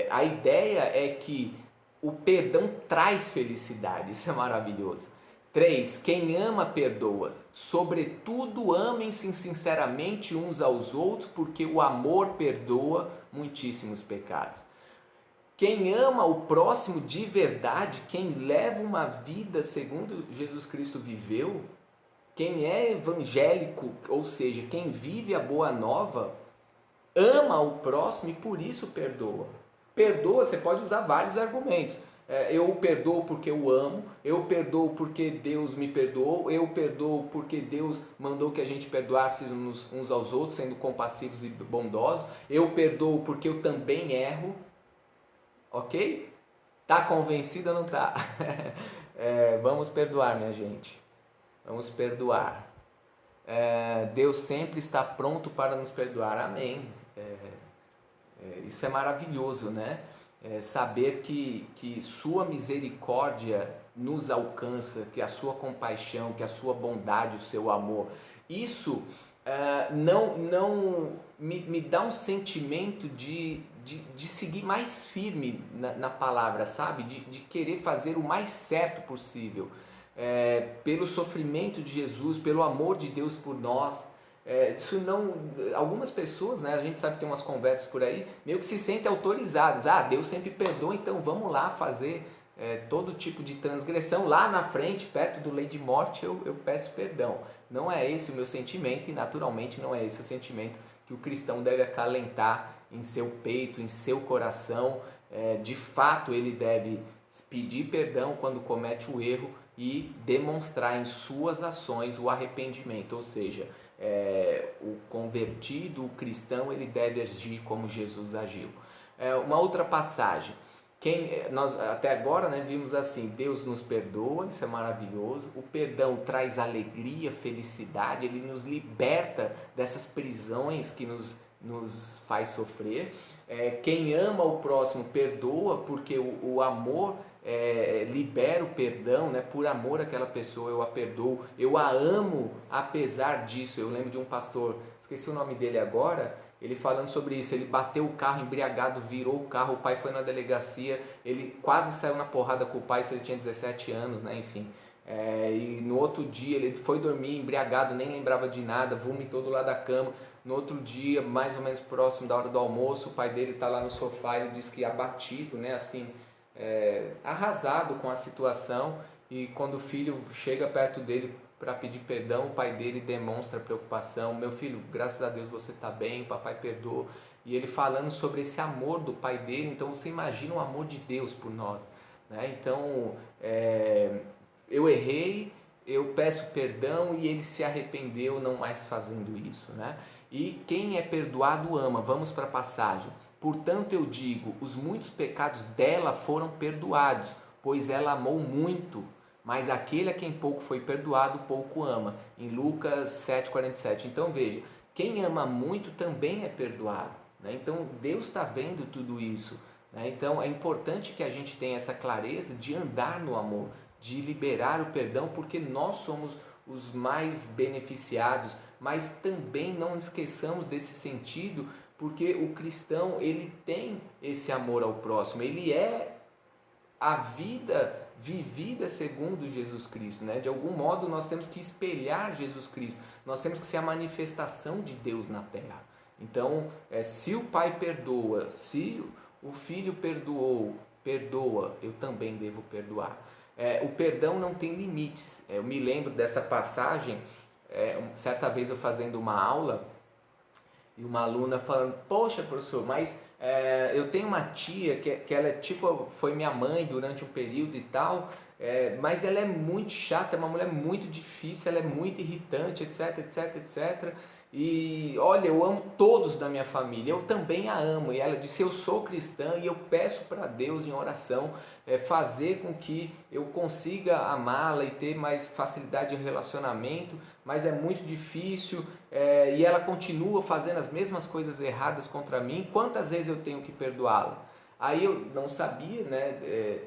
A ideia é que o perdão traz felicidade, isso é maravilhoso. 3. Quem ama, perdoa. Sobretudo, amem-se sinceramente uns aos outros, porque o amor perdoa muitíssimos pecados. Quem ama o próximo de verdade, quem leva uma vida segundo Jesus Cristo viveu, quem é evangélico, ou seja, quem vive a boa nova, ama o próximo e por isso perdoa. Perdoa, você pode usar vários argumentos. Eu perdoo porque eu amo, eu perdoo porque Deus me perdoou, eu perdoo porque Deus mandou que a gente perdoasse uns aos outros, sendo compassivos e bondosos, eu perdoo porque eu também erro. Ok? Tá convencido ou não tá? Vamos perdoar, minha gente. Vamos perdoar. Deus sempre está pronto para nos perdoar. Amém. Isso é maravilhoso, né? Saber que sua misericórdia nos alcança, que a sua compaixão, que a sua bondade, o seu amor. Isso não me dá um sentimento de seguir mais firme na palavra, sabe? De querer fazer o mais certo possível. Pelo sofrimento de Jesus, pelo amor de Deus por nós. Isso não, algumas pessoas, né, a gente sabe que tem umas conversas por aí, meio que se sentem autorizadas. Deus sempre perdoa, então vamos lá fazer todo tipo de transgressão. Lá na frente, perto do leito de morte, eu peço perdão. Não é esse o meu sentimento e naturalmente não é esse o sentimento que o cristão deve acalentar em seu peito, em seu coração. De fato, ele deve pedir perdão quando comete o erro e demonstrar em suas ações o arrependimento, ou seja, o convertido, o cristão, ele deve agir como Jesus agiu. Uma outra passagem, nós até agora, né, vimos assim, Deus nos perdoa, isso é maravilhoso, o perdão traz alegria, felicidade, ele nos liberta dessas prisões que nos faz sofrer. Quem ama o próximo perdoa, porque o amor libera o perdão, né? Por amor àquela pessoa eu a perdoo, eu a amo apesar disso. Eu lembro de um pastor, esqueci o nome dele agora, ele falando sobre isso. Ele bateu o carro embriagado, virou o carro, o pai foi na delegacia, ele quase saiu na porrada com o pai, se ele tinha 17 anos, né? Enfim. E no outro dia ele foi dormir embriagado, nem lembrava de nada, vomitou do lado da cama. No outro dia, mais ou menos próximo da hora do almoço, o pai dele está lá no sofá, ele diz que abatido, né, assim, arrasado com a situação, e quando o filho chega perto dele para pedir perdão, o pai dele demonstra preocupação: meu filho, graças a Deus você está bem, papai perdoa. E ele falando sobre esse amor do pai dele. Então você imagina o amor de Deus por nós, né? Então eu errei, eu peço perdão e ele se arrependeu, não mais fazendo isso, né? E quem é perdoado ama. Vamos para a passagem. Portanto eu digo, os muitos pecados dela foram perdoados, pois ela amou muito. Mas aquele a quem pouco foi perdoado, pouco ama. Em Lucas 7,47. Então veja, quem ama muito também é perdoado, né? Então Deus está vendo tudo isso, né? Então é importante que a gente tenha essa clareza de andar no amor, de liberar o perdão, porque nós somos os mais beneficiados. Mas também não esqueçamos desse sentido, porque o cristão, ele tem esse amor ao próximo, ele é a vida vivida segundo Jesus Cristo, né? De algum modo nós temos que espelhar Jesus Cristo, nós temos que ser a manifestação de Deus na terra. Então, se o pai perdoa, se o filho perdoa, eu também devo perdoar. O perdão não tem limites. Eu me lembro dessa passagem, certa vez eu fazendo uma aula, e uma aluna falando: poxa, professor, mas eu tenho uma tia que ela foi minha mãe durante um período e tal, mas ela é muito chata, é uma mulher muito difícil, ela é muito irritante, etc, etc, etc. E olha, eu amo todos da minha família, eu também a amo. E ela disse: eu sou cristã e eu peço para Deus em oração fazer com que eu consiga amá-la e ter mais facilidade de relacionamento, mas é muito difícil, e ela continua fazendo as mesmas coisas erradas contra mim. Quantas vezes eu tenho que perdoá-la? Aí eu não sabia, né?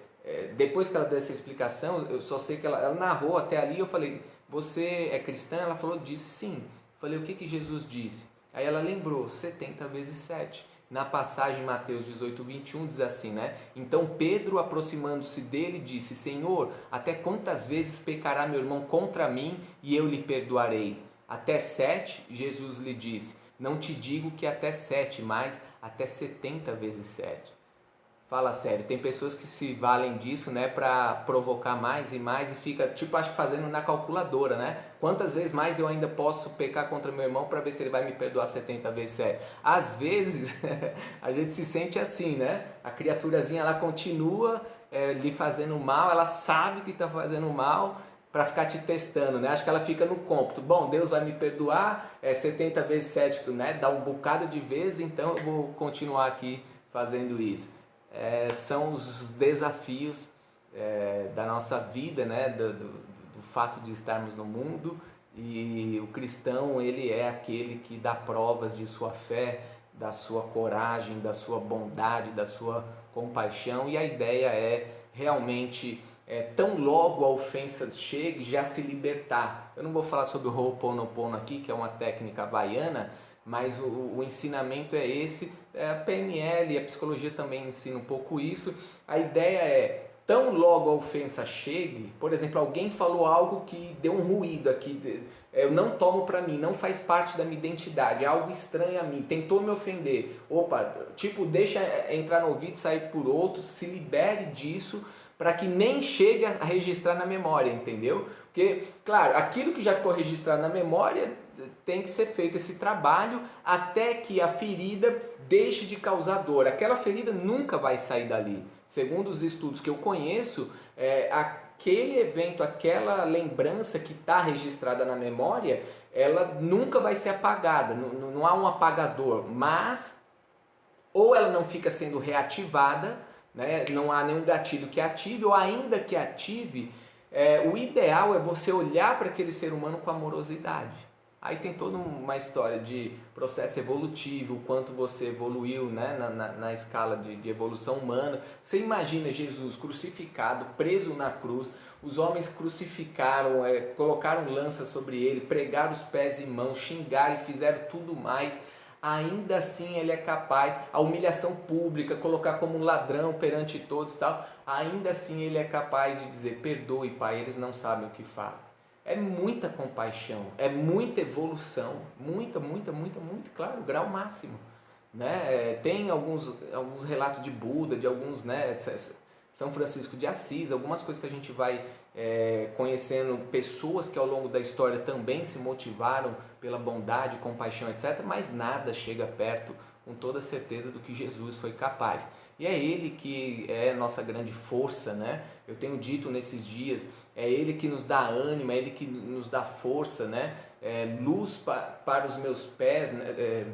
Depois que ela deu essa explicação, eu só sei que ela narrou até ali. Eu falei: você é cristã? Ela falou: disse sim. Falei: o que Jesus disse? Aí ela lembrou: 70 vezes 7. Na passagem Mateus 18:21 diz assim, né? Então Pedro, aproximando-se dele, disse: Senhor, até quantas vezes pecará meu irmão contra mim e eu lhe perdoarei? Até 7? Jesus lhe disse: não te digo que até 7, mas até 70 vezes 7. Fala sério, tem pessoas que se valem disso, né, para provocar mais e mais, e fica, tipo, acho que fazendo na calculadora, né? Quantas vezes mais eu ainda posso pecar contra meu irmão para ver se ele vai me perdoar 70 vezes 7? Às vezes, a gente se sente assim, né? A criaturazinha, ela continua lhe fazendo mal, ela sabe que está fazendo mal, para ficar te testando, né? Acho que ela fica no cômputo: bom, Deus vai me perdoar 70 vezes 7, né? Dá um bocado de vezes, então eu vou continuar aqui fazendo isso. São os desafios da nossa vida, né? Do fato de estarmos no mundo. E o cristão, ele é aquele que dá provas de sua fé, da sua coragem, da sua bondade, da sua compaixão. E a ideia é realmente, tão logo a ofensa chegue, já se libertar. Eu não vou falar sobre o Ho'oponopono aqui, que é uma técnica havaiana, mas o ensinamento é esse. A PNL e a psicologia também ensina um pouco isso. A ideia é, tão logo a ofensa chegue, por exemplo, alguém falou algo que deu um ruído aqui, eu não tomo para mim, não faz parte da minha identidade, é algo estranho a mim, tentou me ofender, opa, tipo, deixa entrar no ouvido e sair por outro, se libere disso, para que nem chegue a registrar na memória, entendeu? Porque, claro, aquilo que já ficou registrado na memória, tem que ser feito esse trabalho até que a ferida deixe de causar dor. Aquela ferida nunca vai sair dali. Segundo os estudos que eu conheço, aquele evento, aquela lembrança que está registrada na memória, ela nunca vai ser apagada, não há um apagador, mas ou ela não fica sendo reativada, né? Não há nenhum gatilho que ative, ou ainda que ative, o ideal é você olhar para aquele ser humano com amorosidade. Aí tem toda uma história de processo evolutivo, o quanto você evoluiu, né, na escala de evolução humana. Você imagina Jesus crucificado, preso na cruz, os homens crucificaram, colocaram lança sobre ele, pregaram os pés e mãos, xingaram e fizeram tudo mais. Ainda assim ele é capaz, a humilhação pública, colocar como um ladrão perante todos e tal, ainda assim ele é capaz de dizer: perdoe, Pai, eles não sabem o que fazem. É muita compaixão, é muita evolução, muita, claro, grau máximo, né? Tem alguns relatos de Buda, de alguns, né, São Francisco de Assis, algumas coisas que a gente vai conhecendo, pessoas que ao longo da história também se motivaram pela bondade, compaixão, etc. Mas nada chega perto, com toda certeza, do que Jesus foi capaz. E é Ele que é nossa grande força, né? Eu tenho dito nesses dias, é Ele que nos dá ânimo, é Ele que nos dá força, né? Luz para os meus pés, né?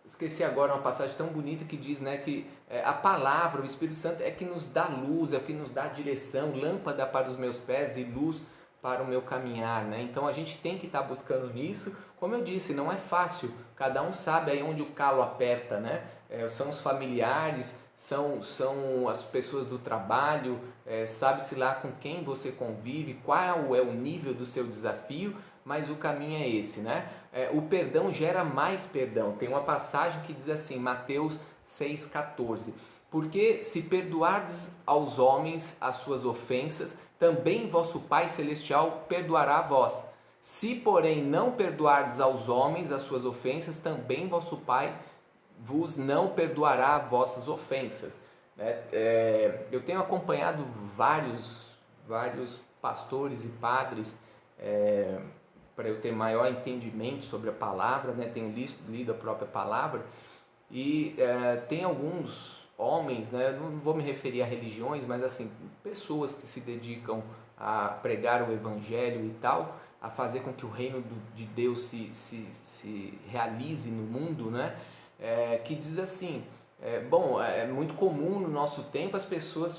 Esqueci agora uma passagem tão bonita que diz, né, que a palavra, o Espírito Santo é que nos dá luz, é que nos dá direção, lâmpada para os meus pés e luz para o meu caminhar, né? Então a gente tem que estar buscando nisso. Como eu disse, não é fácil, cada um sabe aí onde o calo aperta, né? São os familiares, são as pessoas do trabalho, sabe-se lá com quem você convive, qual é o nível do seu desafio, mas o caminho é esse, né? O perdão gera mais perdão. Tem uma passagem que diz assim, Mateus 6,14: porque se perdoardes aos homens as suas ofensas, também vosso Pai Celestial perdoará a vós. Se, porém, não perdoardes aos homens as suas ofensas, também vosso Pai vos não perdoará vossas ofensas. Eu tenho acompanhado vários pastores e padres, para eu ter maior entendimento sobre a palavra, né? Tenho lido a própria palavra, e tem alguns homens, né? Não vou me referir a religiões, mas assim, pessoas que se dedicam a pregar o evangelho e tal, a fazer com que o reino de Deus se realize no mundo, né? Que diz assim, é muito comum no nosso tempo as pessoas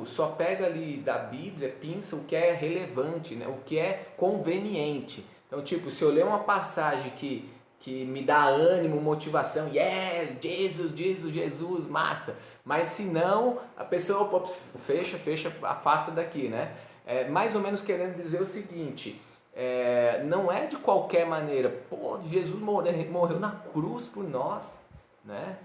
só pega ali da Bíblia, pinça o que é relevante, né? O que é conveniente. Então, se eu ler uma passagem que me dá ânimo, motivação, Jesus, massa. Mas se não, a pessoa fecha, afasta daqui, né? Mais ou menos querendo dizer o seguinte, não é de qualquer maneira. Jesus morreu na cruz por nós, né?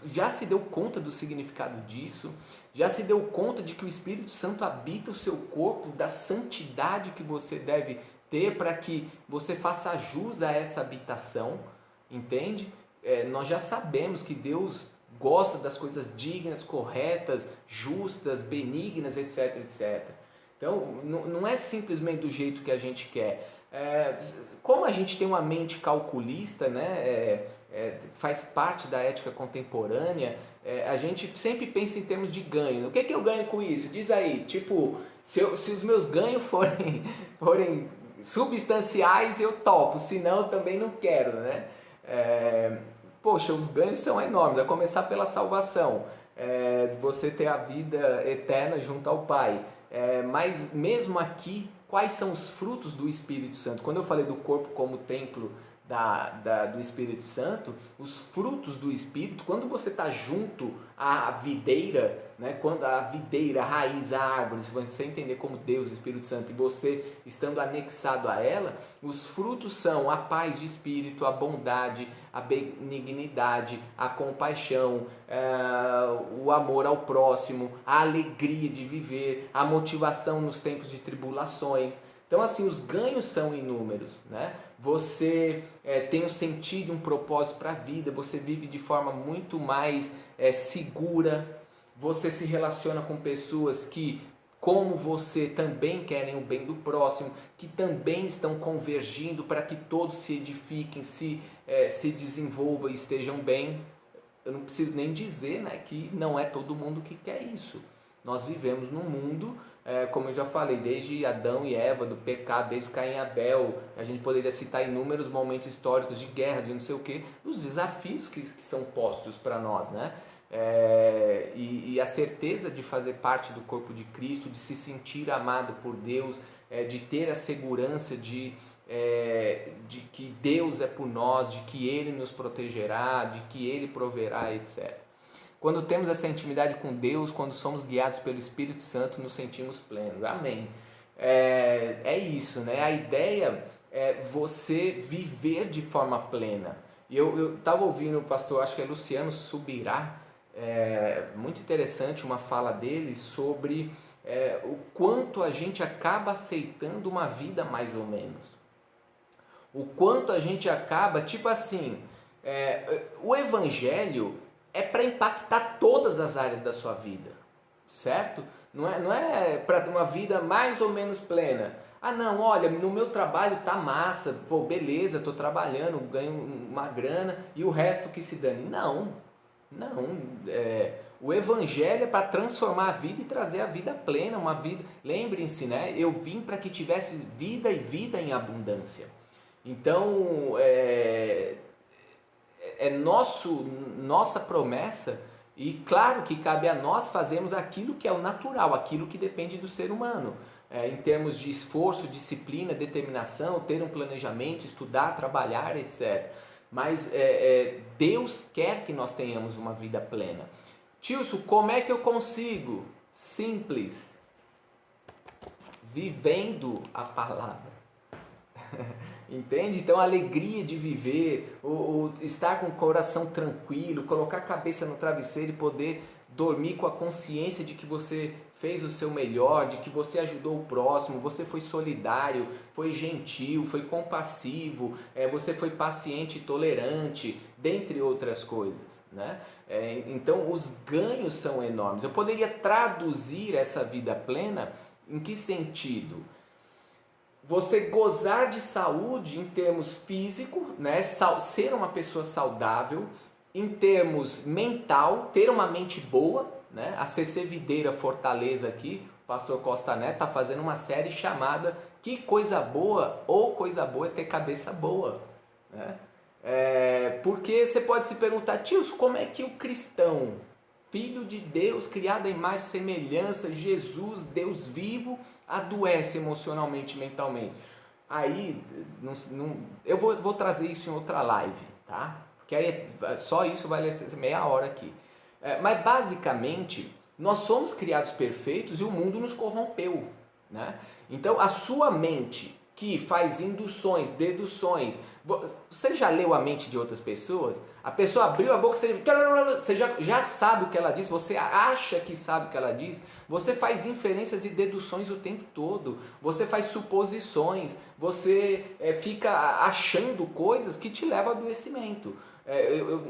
Já se deu conta do significado disso, já se deu conta de que o Espírito Santo habita o seu corpo, da santidade que você deve ter para que você faça jus a essa habitação, entende? Nós já sabemos que Deus gosta das coisas dignas, corretas, justas, benignas, etc, etc. Então, não é simplesmente do jeito que a gente quer. Como a gente tem uma mente calculista, né? Faz parte da ética contemporânea, a gente sempre pensa em termos de ganho. O que eu ganho com isso? Diz aí, se os meus ganhos forem substanciais, eu topo, senão eu também não quero, né? Poxa, os ganhos são enormes, a começar pela salvação, você ter a vida eterna junto ao Pai. Mas mesmo aqui, quais são os frutos do Espírito Santo? Quando eu falei do corpo como templo do Espírito Santo, os frutos do Espírito, quando você está junto à videira, né, quando a videira, a raiz, a árvore, se você entender como Deus, Espírito Santo, e você estando anexado a ela, os frutos são a paz de espírito, a bondade, a benignidade, a compaixão, o amor ao próximo, a alegria de viver, a motivação nos tempos de tribulações. Então, assim, os ganhos são inúmeros, né? Você tem um sentido, um propósito para a vida, você vive de forma muito mais segura, você se relaciona com pessoas que, como você, também querem o bem do próximo, que também estão convergindo para que todos se edifiquem, se desenvolvam e estejam bem. Eu não preciso nem dizer, né, que não é todo mundo que quer isso. Nós vivemos num mundo, como eu já falei, desde Adão e Eva, do pecado, desde Caim e Abel, a gente poderia citar inúmeros momentos históricos de guerra, de não sei o que, os desafios que são postos para nós, né? E a certeza de fazer parte do corpo de Cristo, de se sentir amado por Deus, de ter a segurança de que Deus é por nós, de que Ele nos protegerá, de que Ele proverá, etc. Quando temos essa intimidade com Deus, quando somos guiados pelo Espírito Santo, nos sentimos plenos. Amém. É isso, né? A ideia é você viver de forma plena. Eu estava ouvindo o pastor, acho que é Luciano Subirá, muito interessante uma fala dele sobre o quanto a gente acaba aceitando uma vida mais ou menos. O quanto a gente acaba, tipo assim, o evangelho é para impactar todas as áreas da sua vida, certo? Não é para uma vida mais ou menos plena. Ah não, olha, no meu trabalho tá massa, pô, beleza, tô trabalhando, ganho uma grana e o resto que se dane. Não, o evangelho é para transformar a vida e trazer a vida plena, uma vida. Lembrem-se, né? Eu vim para que tivesse vida e vida em abundância. Então, nossa promessa, e claro que cabe a nós fazermos aquilo que é o natural, aquilo que depende do ser humano, em termos de esforço, disciplina, determinação, ter um planejamento, estudar, trabalhar, etc. Mas Deus quer que nós tenhamos uma vida plena. Tilson, como é que eu consigo? Simples. Vivendo a palavra. Entende? Então a alegria de viver, o estar com o coração tranquilo, colocar a cabeça no travesseiro e poder dormir com a consciência de que você fez o seu melhor, de que você ajudou o próximo, você foi solidário, foi gentil, foi compassivo, você foi paciente e tolerante, dentre outras coisas, né? Então os ganhos são enormes. Eu poderia traduzir essa vida plena em que sentido? Você gozar de saúde em termos físicos, né? Ser uma pessoa saudável, em termos mental, ter uma mente boa, né? A CC Videira Fortaleza aqui, o pastor Costa Neto está fazendo uma série chamada Que Coisa Boa, ou Coisa Boa é Ter Cabeça Boa, né? Porque você pode se perguntar, tios, como é que o cristão, filho de Deus, criado em imagem e semelhança, Jesus, Deus vivo, adoece emocionalmente, mentalmente? Aí, eu vou trazer isso em outra live, tá? Porque aí só isso vai ser meia hora aqui. Mas basicamente, nós somos criados perfeitos e o mundo nos corrompeu, né? Então, a sua mente que faz induções, deduções. Você já leu a mente de outras pessoas? A pessoa abriu a boca, você já sabe o que ela diz, você acha que sabe o que ela diz, você faz inferências e deduções o tempo todo, você faz suposições, você fica achando coisas que te levam ao adoecimento.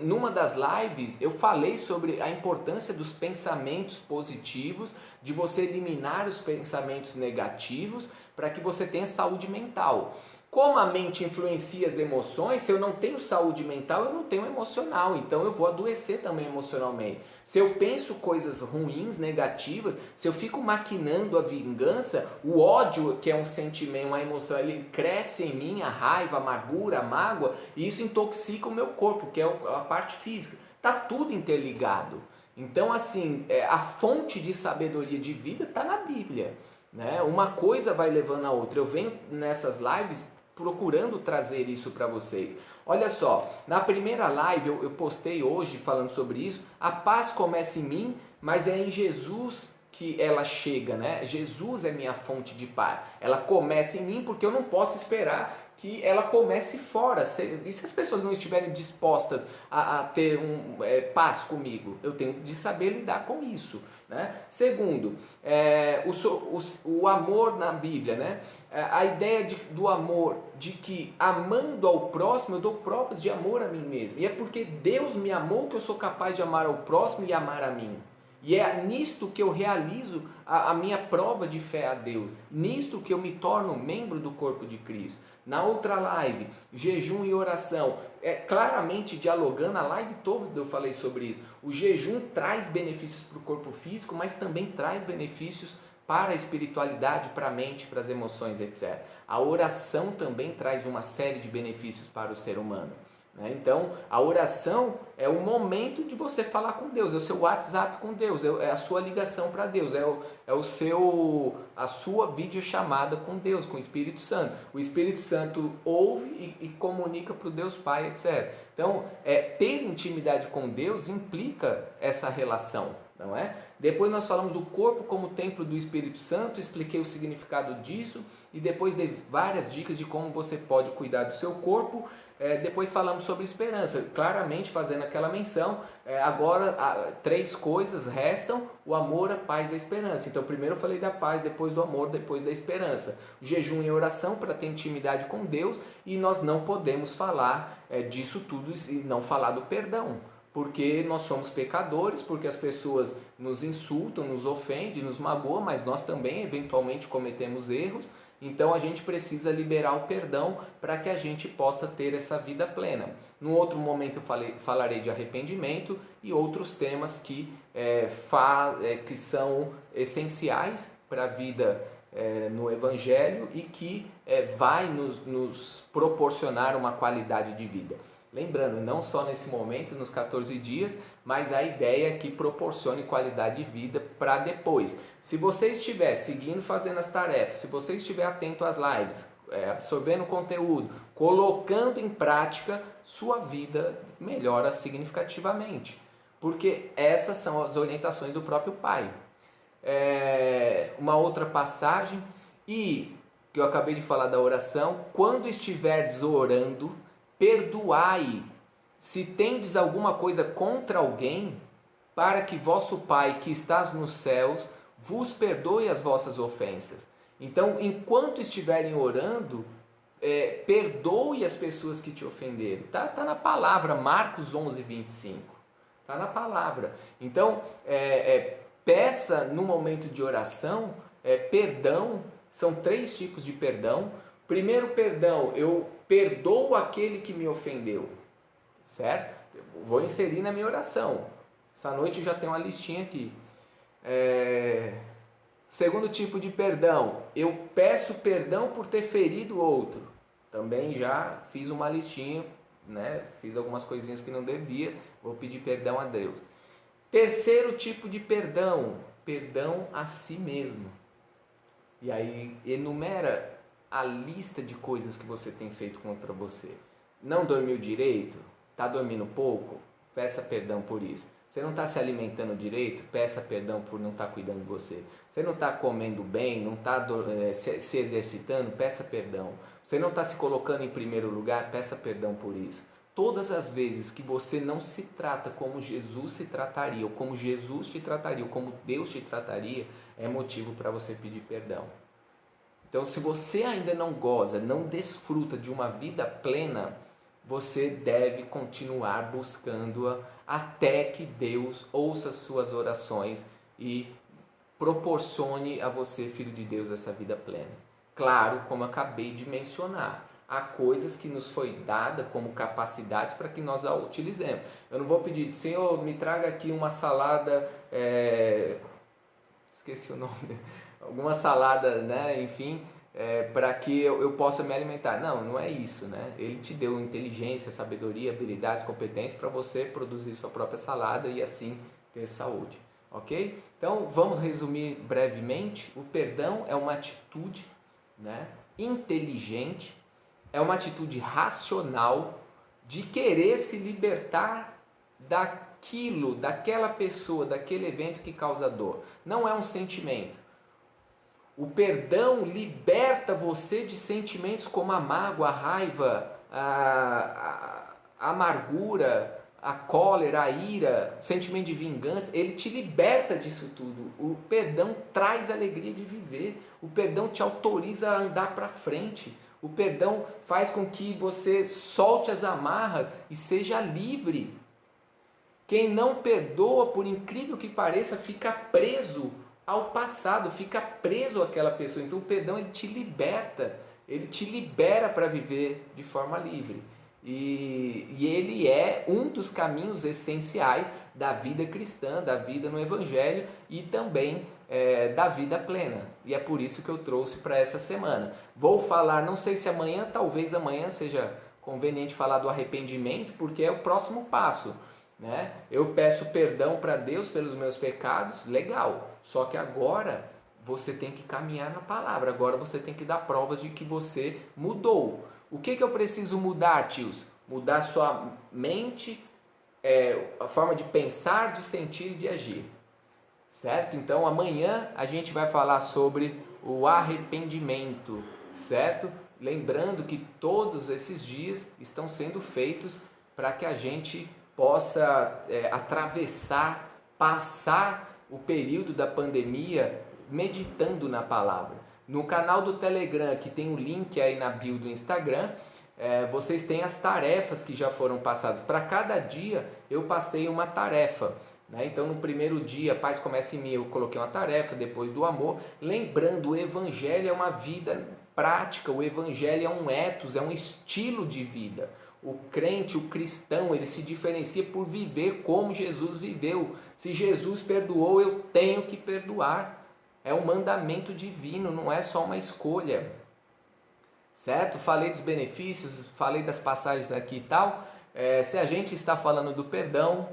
Numa das lives eu falei sobre a importância dos pensamentos positivos, de você eliminar os pensamentos negativos para que você tenha saúde mental. Como a mente influencia as emoções, se eu não tenho saúde mental, eu não tenho emocional, então eu vou adoecer também emocionalmente. Se eu penso coisas ruins, negativas, se eu fico maquinando a vingança, o ódio, que é um sentimento, uma emoção, ele cresce em mim, a raiva, a amargura, a mágoa, e isso intoxica o meu corpo, que é a parte física. Está tudo interligado. Então, assim, a fonte de sabedoria de vida está na Bíblia, né? Uma coisa vai levando a outra. Eu venho nessas lives procurando trazer isso para vocês. Olha só, na primeira live eu postei hoje falando sobre isso. A paz começa em mim, mas é em Jesus que ela chega, né? Jesus é minha fonte de paz. Ela começa em mim porque eu não posso esperar que ela comece fora. E se as pessoas não estiverem dispostas a ter paz comigo? Eu tenho de saber lidar com isso, né? Segundo, o amor na Bíblia, né? A ideia do amor, de que amando ao próximo eu dou provas de amor a mim mesmo. E é porque Deus me amou que eu sou capaz de amar ao próximo e amar a mim. E é nisto que eu realizo a minha prova de fé a Deus. Nisto que eu me torno membro do corpo de Cristo. Na outra live, jejum e oração. Claramente dialogando, a live toda eu falei sobre isso. O jejum traz benefícios para o corpo físico, mas também traz benefícios para a espiritualidade, para a mente, para as emoções, etc. A oração também traz uma série de benefícios para o ser humano. Então, a oração é o momento de você falar com Deus, é o seu WhatsApp com Deus, é a sua ligação para Deus, a sua videochamada com Deus, com o Espírito Santo. O Espírito Santo ouve e comunica para o Deus Pai, etc. Então, ter intimidade com Deus implica essa relação, não é? Depois nós falamos do corpo como templo do Espírito Santo, expliquei o significado disso e depois dei várias dicas de como você pode cuidar do seu corpo. Depois falamos sobre esperança, claramente fazendo aquela menção. Agora 3 coisas restam: o amor, a paz e a esperança. Então primeiro eu falei da paz, depois do amor, depois da esperança. Jejum e oração para ter intimidade com Deus, e nós não podemos falar disso tudo e não falar do perdão, porque nós somos pecadores, porque as pessoas nos insultam, nos ofendem, nos magoam, mas nós também eventualmente cometemos erros. Então a gente precisa liberar o perdão para que a gente possa ter essa vida plena. Num outro momento eu falarei de arrependimento e outros temas que são essenciais para a vida no Evangelho e que vai nos proporcionar uma qualidade de vida. Lembrando, não só nesse momento, nos 14 dias, mas a ideia é que proporcione qualidade de vida para depois. Se você estiver seguindo, fazendo as tarefas, se você estiver atento às lives, absorvendo conteúdo, colocando em prática, sua vida melhora significativamente. Porque essas são as orientações do próprio Pai. Uma outra passagem, e que eu acabei de falar da oração: quando estiverdes orando, perdoai, se tendes alguma coisa contra alguém, para que vosso Pai que estás nos céus vos perdoe as vossas ofensas. Então, enquanto estiverem orando, perdoe as pessoas que te ofenderam. Tá na palavra, Marcos 11:25. Está na palavra. Então, peça no momento de oração perdão. São 3 tipos de perdão. Primeiro perdão, eu perdoo aquele que me ofendeu, certo? Eu vou inserir na minha oração. Essa noite já tem uma listinha aqui. Segundo tipo de perdão, eu peço perdão por ter ferido o outro. Também já fiz uma listinha, né? Fiz algumas coisinhas que não devia, vou pedir perdão a Deus. Terceiro tipo de perdão, perdão a si mesmo. E aí enumera a lista de coisas que você tem feito contra você. Não dormiu direito? Está dormindo pouco? Peça perdão por isso. Você não está se alimentando direito? Peça perdão por não estar cuidando de você. Você não está comendo bem? Não está se exercitando? Peça perdão. Você não está se colocando em primeiro lugar? Peça perdão por isso. Todas as vezes que você não se trata como Jesus se trataria, ou como Jesus te trataria, ou como Deus te trataria, é motivo para você pedir perdão. Então, se você ainda não goza, não desfruta de uma vida plena, você deve continuar buscando-a até que Deus ouça as suas orações e proporcione a você, filho de Deus, essa vida plena. Claro, como acabei de mencionar, há coisas que nos foi dada como capacidades para que nós a utilizemos. Eu não vou pedir: Senhor, me traga aqui uma salada, esqueci o nome, alguma salada, né? Enfim, para que eu possa me alimentar. Não é isso, né? Ele te deu inteligência, sabedoria, habilidades, competências para você produzir sua própria salada e assim ter saúde, ok? Então vamos resumir brevemente. O perdão é uma atitude, né, inteligente, é uma atitude racional de querer se libertar daquilo, daquela pessoa, daquele evento que causa dor. Não é um sentimento. O perdão liberta você de sentimentos como a mágoa, a raiva, a amargura, a cólera, a ira, o sentimento de vingança. Ele te liberta disso tudo. O perdão traz alegria de viver. O perdão te autoriza a andar para frente. O perdão faz com que você solte as amarras e seja livre. Quem não perdoa, por incrível que pareça, fica preso ao passado, fica preso àquela pessoa. Então o perdão ele te libera para viver de forma livre. E ele é um dos caminhos essenciais da vida cristã, da vida no Evangelho e também da vida plena. E é por isso que eu trouxe para essa semana. Vou falar, não sei se amanhã, talvez amanhã seja conveniente falar do arrependimento, porque é o próximo passo. Né? Eu peço perdão para Deus pelos meus pecados, legal. Só que agora você tem que caminhar na palavra. Agora você tem que dar provas de que você mudou. O que eu preciso mudar, tios? Mudar sua mente, a forma de pensar, de sentir e de agir. Certo? Então amanhã a gente vai falar sobre o arrependimento, certo? Lembrando que todos esses dias estão sendo feitos para que a gente possa atravessar, passar o período da pandemia meditando na palavra. No canal do Telegram, que tem o link aí na bio do Instagram, vocês têm as tarefas que já foram passadas. Para cada dia eu passei uma tarefa. Né? Então no primeiro dia, Paz Começa em Mim, eu coloquei uma tarefa, depois do amor. Lembrando, o Evangelho é uma vida prática, o Evangelho é um ethos, é um estilo de vida. O crente, o cristão, ele se diferencia por viver como Jesus viveu. Se Jesus perdoou, eu tenho que perdoar. É um mandamento divino, não é só uma escolha. Certo? Falei dos benefícios, falei das passagens aqui e tal. Se a gente está falando do perdão,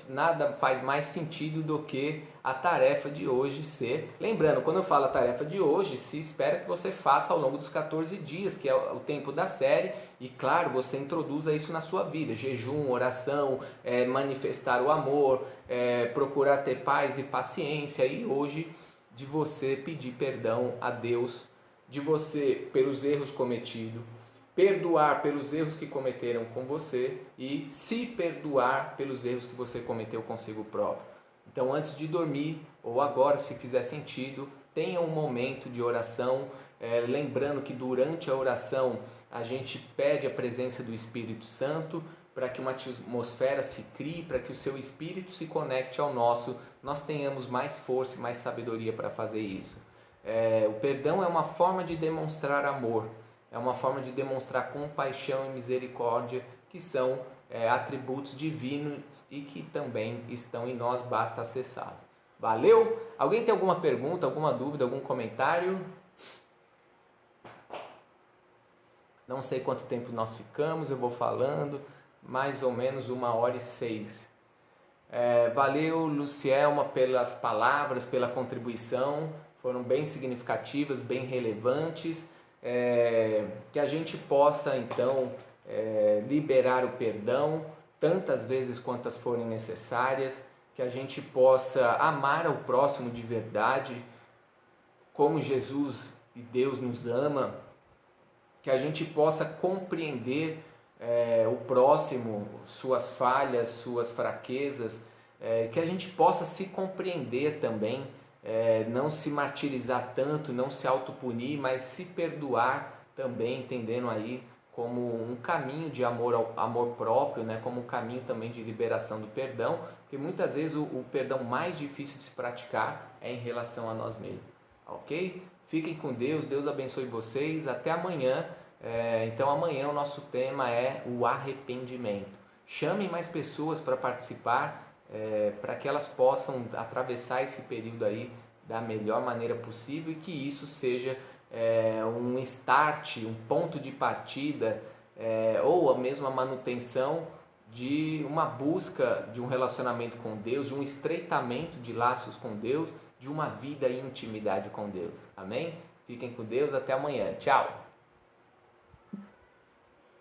nada faz mais sentido do que a tarefa de hoje ser. Lembrando, quando eu falo a tarefa de hoje, se espera que você faça ao longo dos 14 dias, que é o tempo da série, e claro, você introduza isso na sua vida, jejum, oração, manifestar o amor, procurar ter paz e paciência, e hoje de você pedir perdão a Deus, de você pelos erros cometidos, perdoar pelos erros que cometeram com você e se perdoar pelos erros que você cometeu consigo próprio. Então, antes de dormir, ou agora, se fizer sentido, tenha um momento de oração, lembrando que durante a oração a gente pede a presença do Espírito Santo para que uma atmosfera se crie, para que o seu espírito se conecte ao nosso, nós tenhamos mais força e mais sabedoria para fazer isso. O perdão é uma forma de demonstrar amor, é uma forma de demonstrar compaixão e misericórdia, que são atributos divinos e que também estão em nós, basta acessá-los. Valeu? Alguém tem alguma pergunta, alguma dúvida, algum comentário? Não sei quanto tempo nós ficamos, eu vou falando, mais ou menos 1h06. Valeu, Lucielma, pelas palavras, pela contribuição, foram bem significativas, bem relevantes. Que a gente possa então liberar o perdão tantas vezes quantas forem necessárias, que a gente possa amar ao próximo de verdade, como Jesus e Deus nos ama, que a gente possa compreender o próximo, suas falhas, suas fraquezas, que a gente possa se compreender também, não se martirizar tanto, não se autopunir, mas se perdoar também, entendendo aí como um caminho de amor próprio, né? Como um caminho também de liberação do perdão, porque muitas vezes o perdão mais difícil de se praticar é em relação a nós mesmos, ok? Fiquem com Deus, Deus abençoe vocês, até amanhã. Então amanhã o nosso tema é o arrependimento. Chamem mais pessoas para participar, para que elas possam atravessar esse período aí da melhor maneira possível e que isso seja um start, um ponto de partida, ou a mesma manutenção de uma busca de um relacionamento com Deus, de um estreitamento de laços com Deus, de uma vida em intimidade com Deus. Amém? Fiquem com Deus, até amanhã. Tchau!